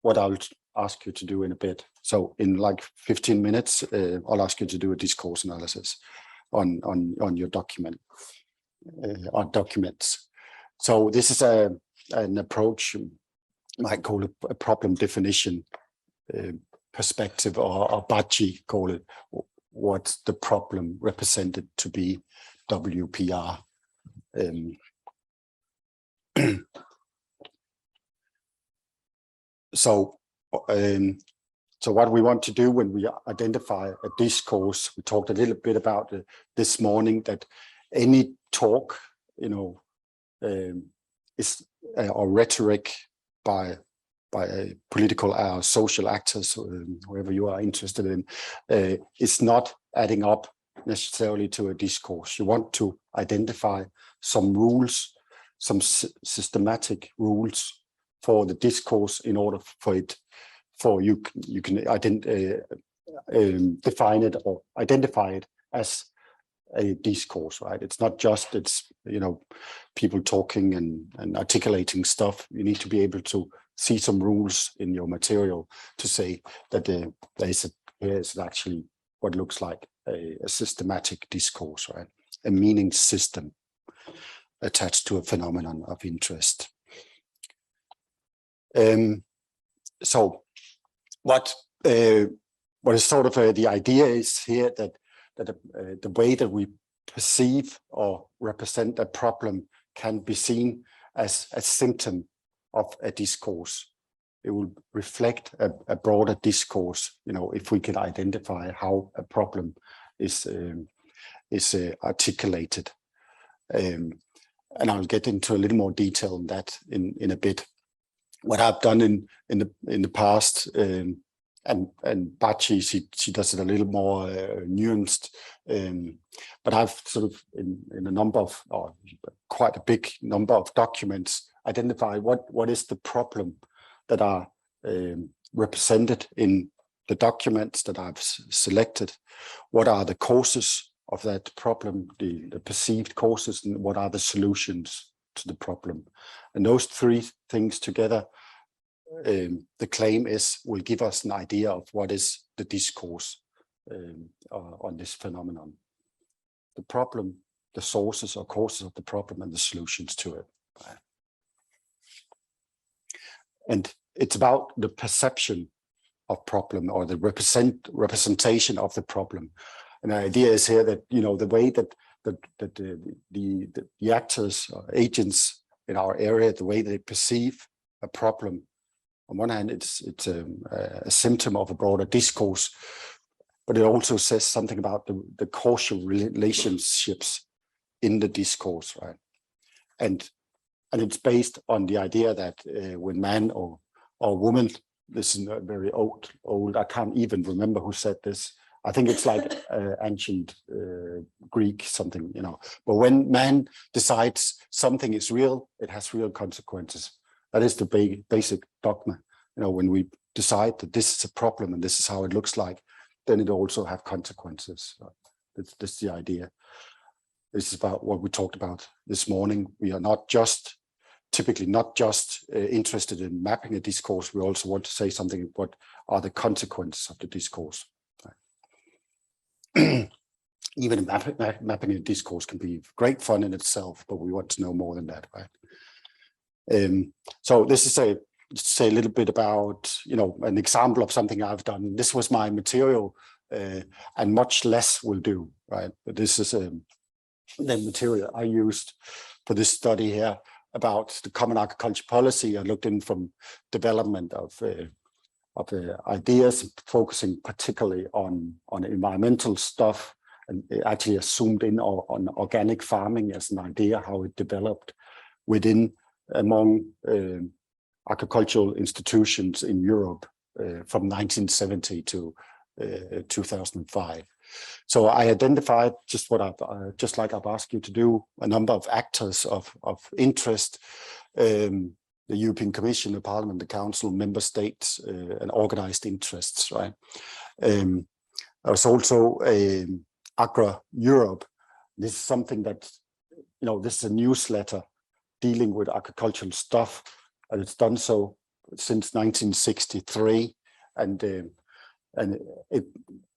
what I'll ask you to do in a bit. So in like 15 minutes, I'll ask you to do a discourse analysis on your document, on documents. So this is an approach, you might call it a problem definition perspective, or Bachi call it, what's the problem represented to be WPR. So what we want to do when we identify a discourse, we talked a little bit about this morning, that any talk, you know, is or rhetoric by political or social actors, whoever you are interested in, is not adding up necessarily to a discourse. You want to identify some rules, some systematic rules for the discourse in order for you can define it or identify it as a discourse, right? It's not just, it's, you know, people talking and articulating stuff. You need to be able to see some rules in your material to say that here's actually what looks like a systematic discourse, right? A meaning system attached to a phenomenon of interest. So what is sort of the idea is here that the way that we perceive or represent a problem can be seen as a symptom of a discourse. It will reflect a broader discourse, you know, if we can identify how a problem is articulated. And I'll get into a little more detail on that in a bit. What I've done in the past, and Bachi, she does it a little more nuanced, but I've sort of in a number of, or quite a big number of documents, identified what is the problem that are represented in the documents that I've selected. What are the causes of that problem, the perceived causes, and what are the solutions to the problem? And those 3 things together, the claim will give us an idea of what is the discourse on this phenomenon. The problem, the sources or causes of the problem, and the solutions to it. And it's about the perception of problem, or the representation of the problem. And the idea is here that, you know, the way that the actors or agents in our area, the way they perceive a problem, on one hand, it's a symptom of a broader discourse, but it also says something about the causal relationships in the discourse, right? And it's based on the idea that when man or woman, this is very old, I can't even remember who said this. I think it's like ancient Greek something, you know. But when man decides something is real, it has real consequences. That is the basic dogma. You know, when we decide that this is a problem and this is how it looks like, then it also have consequences. That's the idea. This is about what we talked about this morning. We are not just typically not just interested in mapping a discourse. We also want to say something. What are the consequences of the discourse? Even mapping a discourse can be great fun in itself, but we want to know more than that, right? So this is say a little bit about, an example of something I've done. This was my material, and much less will do, right? But this is the material I used for this study here about the common agriculture policy. I looked in from development of ideas, focusing particularly on environmental stuff, and actually zoomed in on organic farming as an idea, how it developed among agricultural institutions in Europe from 1970 to 2005. So I identified just what just like I've asked you to do, a number of actors of interest, the European Commission, the Parliament, the Council, member states, and organized interests, right? There was also Agra Europe. This is something that, this is a newsletter dealing with agricultural stuff, and it's done so since 1963, and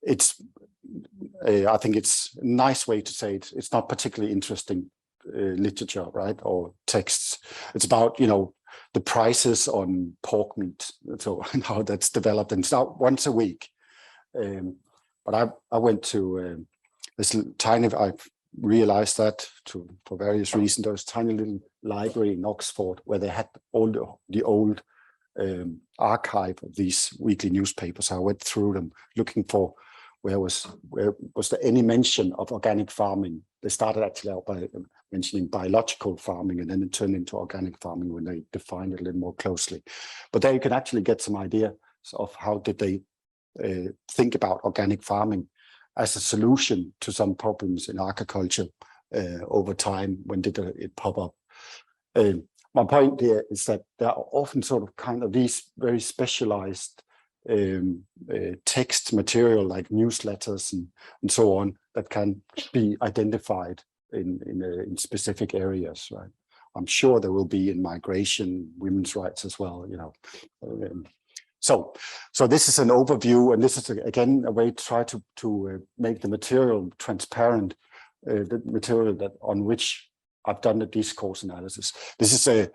it's I think it's a nice way to say it. It's not particularly interesting literature, right, or texts. It's about the prices on pork meat, so and how that's developed, and it's out once a week. But I went to this tiny. I've realized that for various reasons. There was a tiny little library in Oxford where they had all the old archive of these weekly newspapers. I went through them looking for where was there any mention of organic farming. They started actually out by mentioning biological farming, and then it turned into organic farming when they defined it a little more closely. But there you can actually get some idea of how did they think about organic farming as a solution to some problems in agriculture over time. When did it pop up? My point here is that there are often sort of kind of these very specialized text material like newsletters and so on that can be identified in specific areas, right? I'm sure there will be in migration, women's rights as well, So this is an overview, and this is again a way to try to make the material transparent, the material that on which I've done the discourse analysis. This is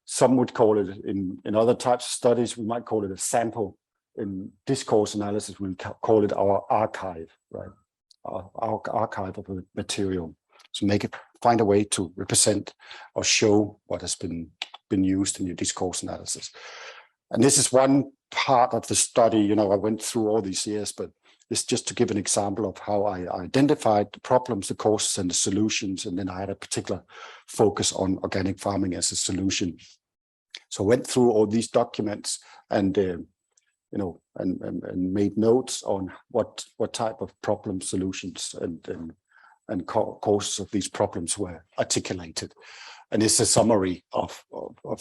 some would call it in other types of studies, we might call it a sample. In discourse analysis, we call it our archive, right? Our archive of material. So find a way to represent or show what has been used in your discourse analysis. And this is one part of the study. I went through all these years, but it's just to give an example of how I identified the problems, the causes, and the solutions. And then I had a particular focus on organic farming as a solution. So I went through all these documents and made notes on what type of problem solutions and causes of these problems were articulated. And it's a summary of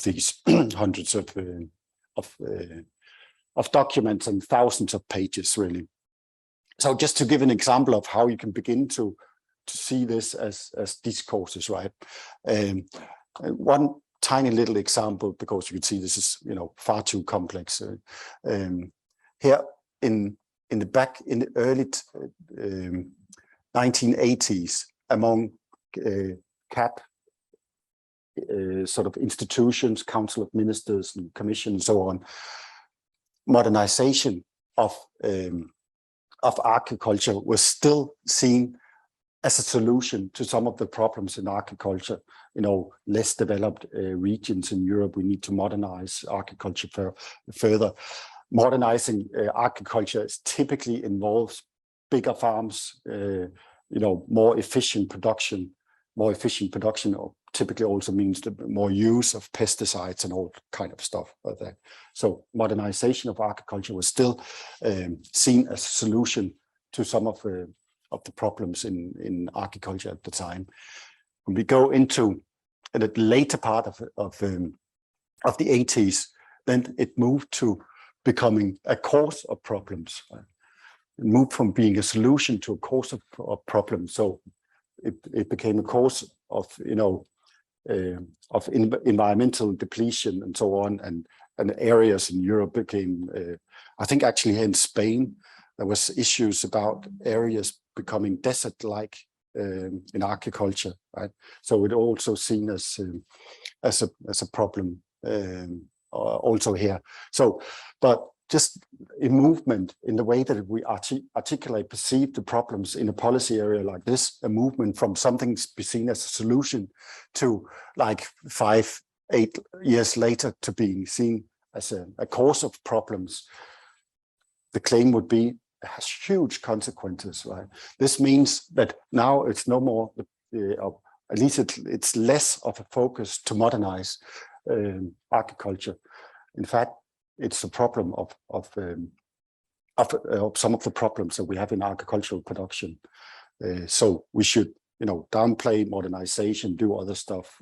these hundreds of documents and thousands of pages, really. So just to give an example of how you can begin to see this as discourses, right? One tiny little example, because you can see this is far too complex. Here in the early 1980s, among CAP sort of institutions, Council of Ministers and Commission and so on, modernization of agriculture was still seen as a solution to some of the problems in agriculture. Less developed regions in Europe, we need to modernize agriculture further. Modernizing agriculture typically involves bigger farms, more efficient production. More efficient production typically also means the more use of pesticides and all kind of stuff like that. So modernization of agriculture was still seen as a solution to some of the problems in agriculture at the time. When we go into the later part of the 80s, then it moved to becoming a cause of problems. Right? It moved from being a solution to a cause of problems. So it became a cause of, environmental depletion and so on, and areas in Europe became, I think actually in Spain, there was issues about areas becoming desert-like in agriculture, right? So it also seen as a problem also here. So, but just a movement in the way that we articulate, perceive the problems in a policy area like this, a movement from something to be seen as a solution to like 5-8 years later to being seen as a cause of problems. The claim would be it has huge consequences, right? This means that now it's no more, at least it's less of a focus to modernize agriculture. In fact, it's a problem of some of the problems that we have in agricultural production. So we should, downplay modernization, do other stuff,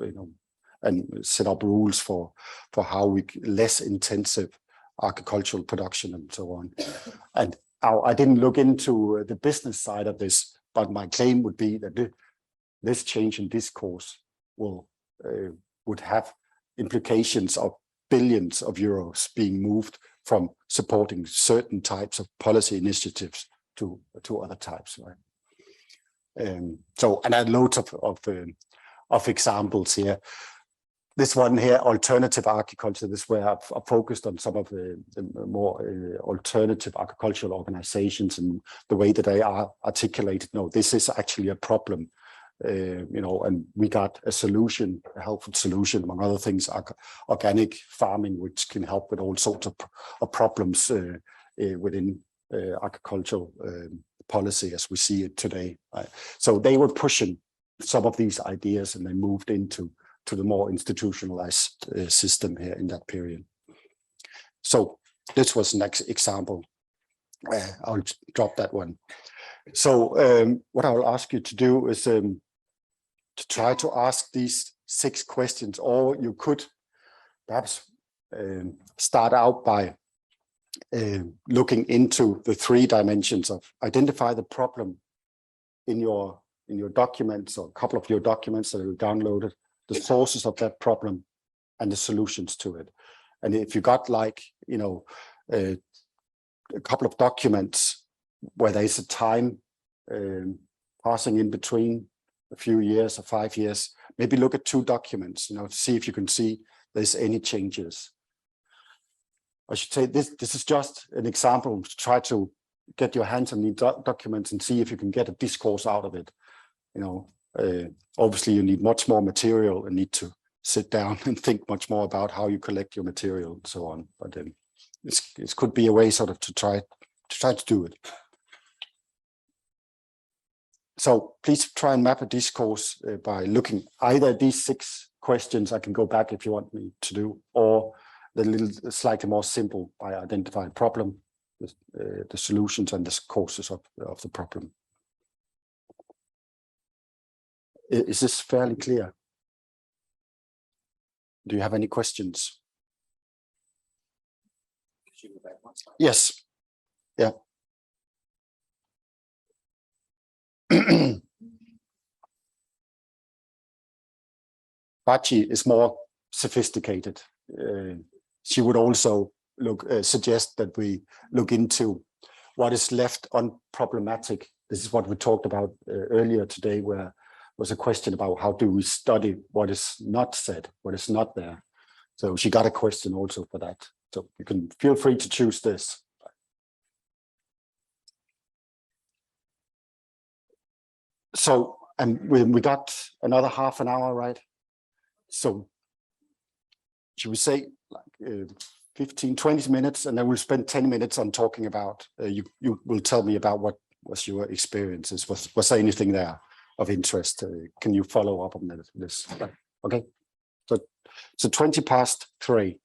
and set up rules for how we less intensive agricultural production and so on. And I didn't look into the business side of this, but my claim would be that this change in discourse would have implications of billions of euros being moved from supporting certain types of policy initiatives to other types, right? And I had loads of examples here. This one here, alternative agriculture, this is where I've focused on some of the more alternative agricultural organizations and the way that they are articulated. No, this is actually a problem. And we got a solution, a helpful solution, among other things, organic farming, which can help with all sorts of problems within agricultural policy as we see it today. Right? So they were pushing some of these ideas and they moved into the more institutionalized system here in that period. So this was next example. I'll drop that one. So what I will ask you to do is to try to ask these 6 questions, or you could perhaps start out by looking into the 3 dimensions of identify the problem in your documents, or a couple of your documents that you downloaded, the sources of that problem and the solutions to it. And if you got like, a couple of documents where there is a time passing in between a few years or 5 years, maybe look at 2 documents, to see if you can see there's any changes. I should say this is just an example to try to get your hands on the documents and see if you can get a discourse out of it. Obviously you need much more material and need to sit down and think much more about how you collect your material and so on. But this could be a way sort of to try to do it. So please try and map a discourse by looking either at these 6 questions. I can go back if you want me to do, or the slightly more simple by identifying problem, the solutions and the causes of the problem. Is this fairly clear? Do you have any questions? Yes. Yeah. Bachi is more sophisticated. She would also suggest that we look into what is left unproblematic. This is what we talked about earlier today, where was a question about how do we study what is not said, what is not there. So she got a question also for that. So you can feel free to choose this. So, and we got another half an hour, right? So should we say like 15, 20 minutes, and then we'll spend 10 minutes on talking about, you will tell me about what was your experiences. Was there anything there of interest? Can you follow up on this? Okay, so 3:20.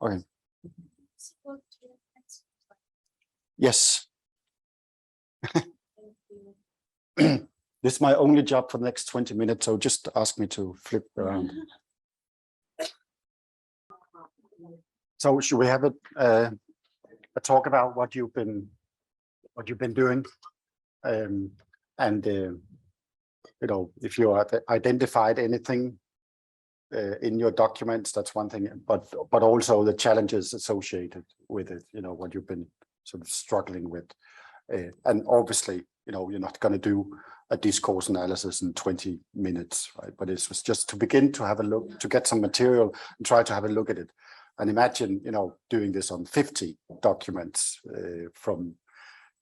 Okay. Yes. This is my only job for the next 20 minutes, so just ask me to flip around. So should we have a talk about what you've been doing, and you know, if you have identified anything in your documents, that's one thing, but also the challenges associated with it, you know, what you've been sort of struggling with. And obviously, you know, you're not going to do a discourse analysis in 20 minutes, right? But it was just to begin to have a look, to get some material and try to have a look at it. And imagine, you know, doing this on 50 documents from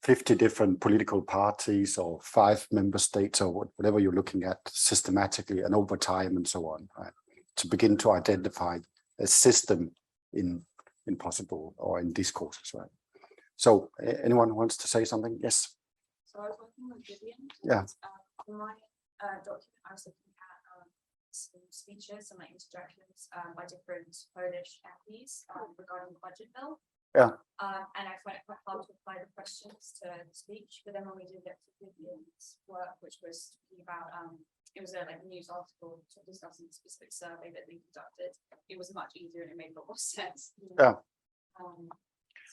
50 different political parties or 5 member states or whatever you're looking at systematically and over time and so on, right? To begin to identify a system in possible or in discourses, right? So anyone wants to say something? Yes. So I was working with Vivian. Yeah. For my document, I was looking at some speeches and like interjections by different Polish MPs regarding the budget bill. Yeah. And I find it quite hard to apply the questions to the speech. But then when we did get to Vivian's work, which was talking about it was a like news article discussing a specific survey that they conducted, it was much easier and it made a lot more sense. Yeah.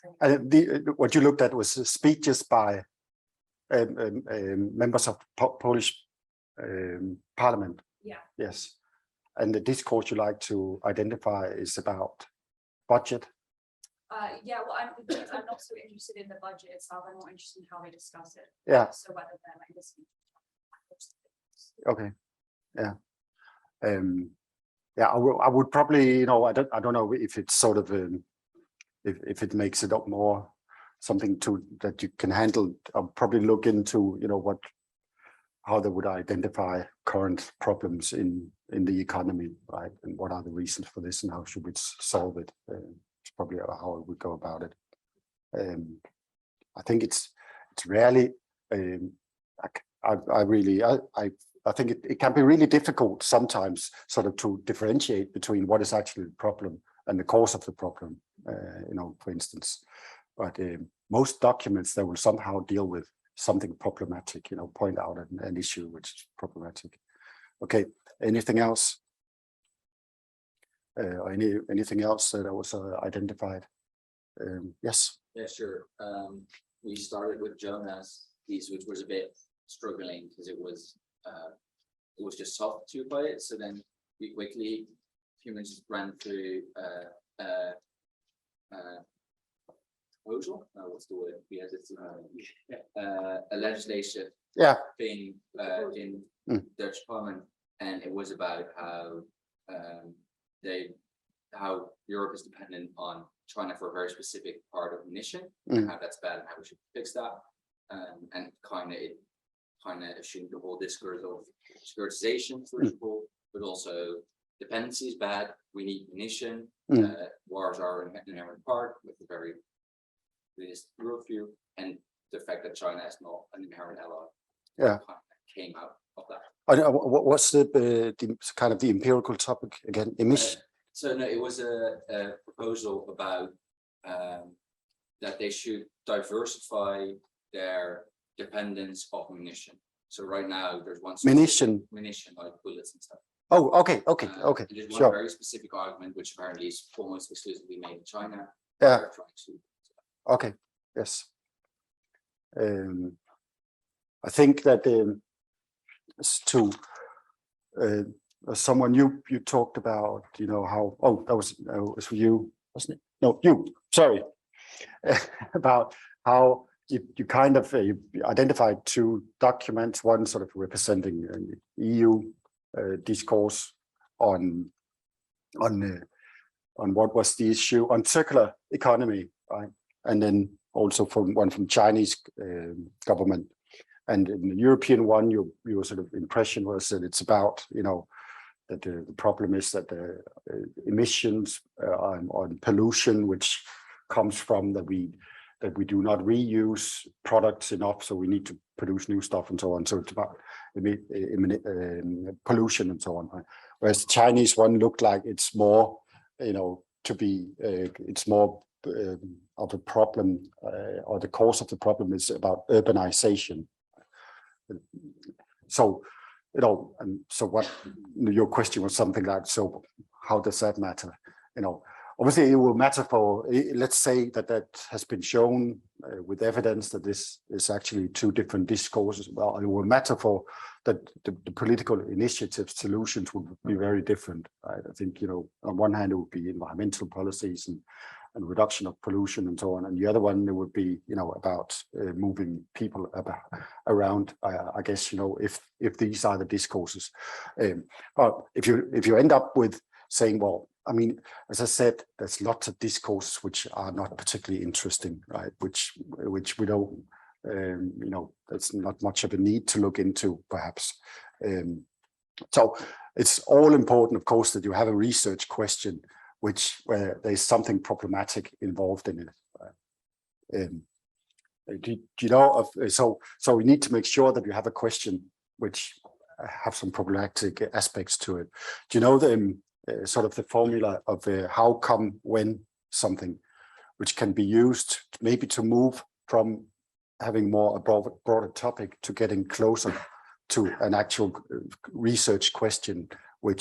So, And what you looked at was speeches by members of Polish parliament. yeah. Yes. And the discourse you like to identify is about budget. Yeah, well, I'm not so interested in the budget itself. I'm more interested in how they discuss it. Yeah. So whether they're like listening. Okay. Yeah. Yeah, I would probably, you know, I don't know if it's sort of if it makes it up more something that you can handle. I'll probably look into, you know, how they would identify current problems in the economy, right? And what are the reasons for this and how should we solve it? It's probably how I would go about it. I think it's rarely, I think it can be really difficult sometimes sort of to differentiate between what is actually the problem and the cause of the problem, you know, for instance. But most documents that will somehow deal with something problematic, you know, point out an issue which is problematic. Okay, anything else? Or anything else that was identified? Yes. Yeah, sure. We started with Jonah's piece, which was a bit struggling because it was just soft to by it. So then we quickly, humans ran through proposal. What's the word? We had it a legislation thing in Dutch Parliament, and it was about how Europe is dependent on China for a very specific part of munition, and how that's bad and how we should fix that. And kind of assumed the whole discourse of securitization, first of all, but also dependency is bad. We need munition. Wars are an inherent part with a very realistic worldview, and the fact that China is not an inherent ally. Yeah, came out of that. What's the kind of the empirical topic again? Emission. So no, it was a proposal about that they should diversify their dependence of munition. So right now there's one munition like bullets and stuff. Oh, okay. There's one Sure. very specific argument which apparently is almost exclusively made in China. Yeah. Okay. Yes. I think that someone you talked about, you know, how, that was for you, wasn't it? No, you, sorry. About how you kind of you identified 2 documents, one sort of representing EU discourse on what was the issue on circular economy, right? And then also from Chinese government. And in the European one, your sort of impression was that it's about, you know, that the problem is that the emissions on pollution, which comes from that we do not reuse products enough, so we need to produce new stuff and so on. So it's about pollution and so on. Right? Whereas the Chinese one looked like it's more, you know, it's more of a problem, or the cause of the problem is about urbanization. So, you know, and so what your question was something like, so how does that matter? You know, obviously it will matter for, let's say that has been shown with evidence that this is actually two different discourses. Well, it will matter for that the political initiatives, solutions would be very different. Right? I think, on one hand, it would be environmental policies and reduction of pollution and so on. And the other one, it would be, about moving people around. I guess, if these are the discourses. But if you end up with saying, well, I mean, as I said, there's lots of discourses which are not particularly interesting, right? Which we don't, there's not much of a need to look into, perhaps. So it's all important, of course, that you have a research question where there's something problematic involved in it. So we need to make sure that you have a question which have some problematic aspects to it. Do you know the sort of the formula of how, come, when something, which can be used maybe to move from having more a broader topic to getting closer to an actual research question, where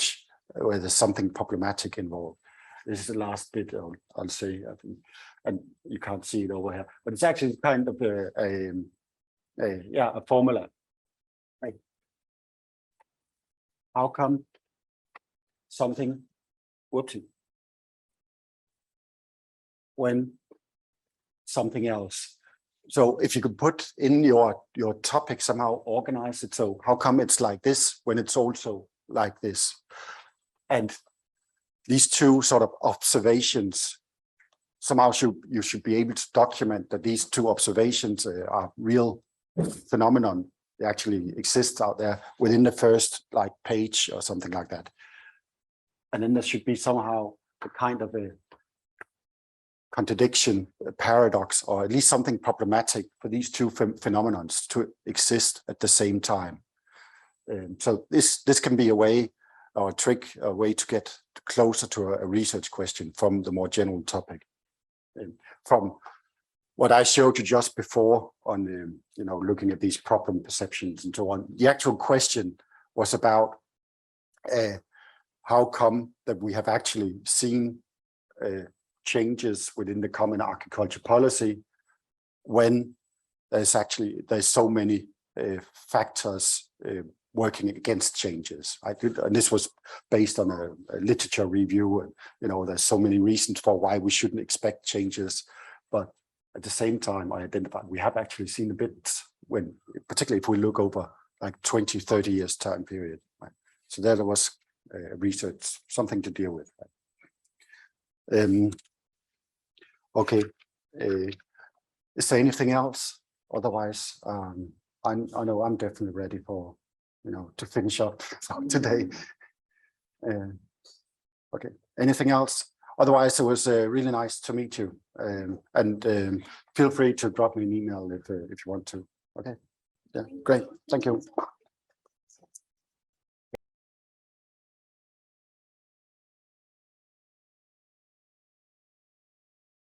there's something problematic involved. This is the last bit I'll say, I think, and you can't see it over here, but it's actually kind of a formula. Right. How come something, whoopsie, when something else? So if you could put in your topic, somehow organize it. So how come it's like this when it's also like this? And these two sort of observations, somehow you should be able to document that these two observations are real phenomenon. They actually exist out there within the first page or something like that. And then there should be somehow a kind of a contradiction, a paradox, or at least something problematic for these two phenomena to exist at the same time. So this can be a way, or a trick, a way to get closer to a research question from the more general topic. From what I showed you just before on, looking at these problem perceptions and so on, the actual question was about how come that we have actually seen changes within the common agriculture policy when there's so many factors working against changes. And this was based on a literature review, and there's so many reasons for why we shouldn't expect changes, but at the same time I identified we have actually seen a bit, when particularly if we look over 20-30 years time period, right? So there was research, something to deal with, right? Okay, is there anything else? Otherwise, I know I'm definitely ready for to finish up today. Okay, anything else? Otherwise, it was really nice to meet you, and feel free to drop me an email if you want to. Okay, yeah, great, thank you.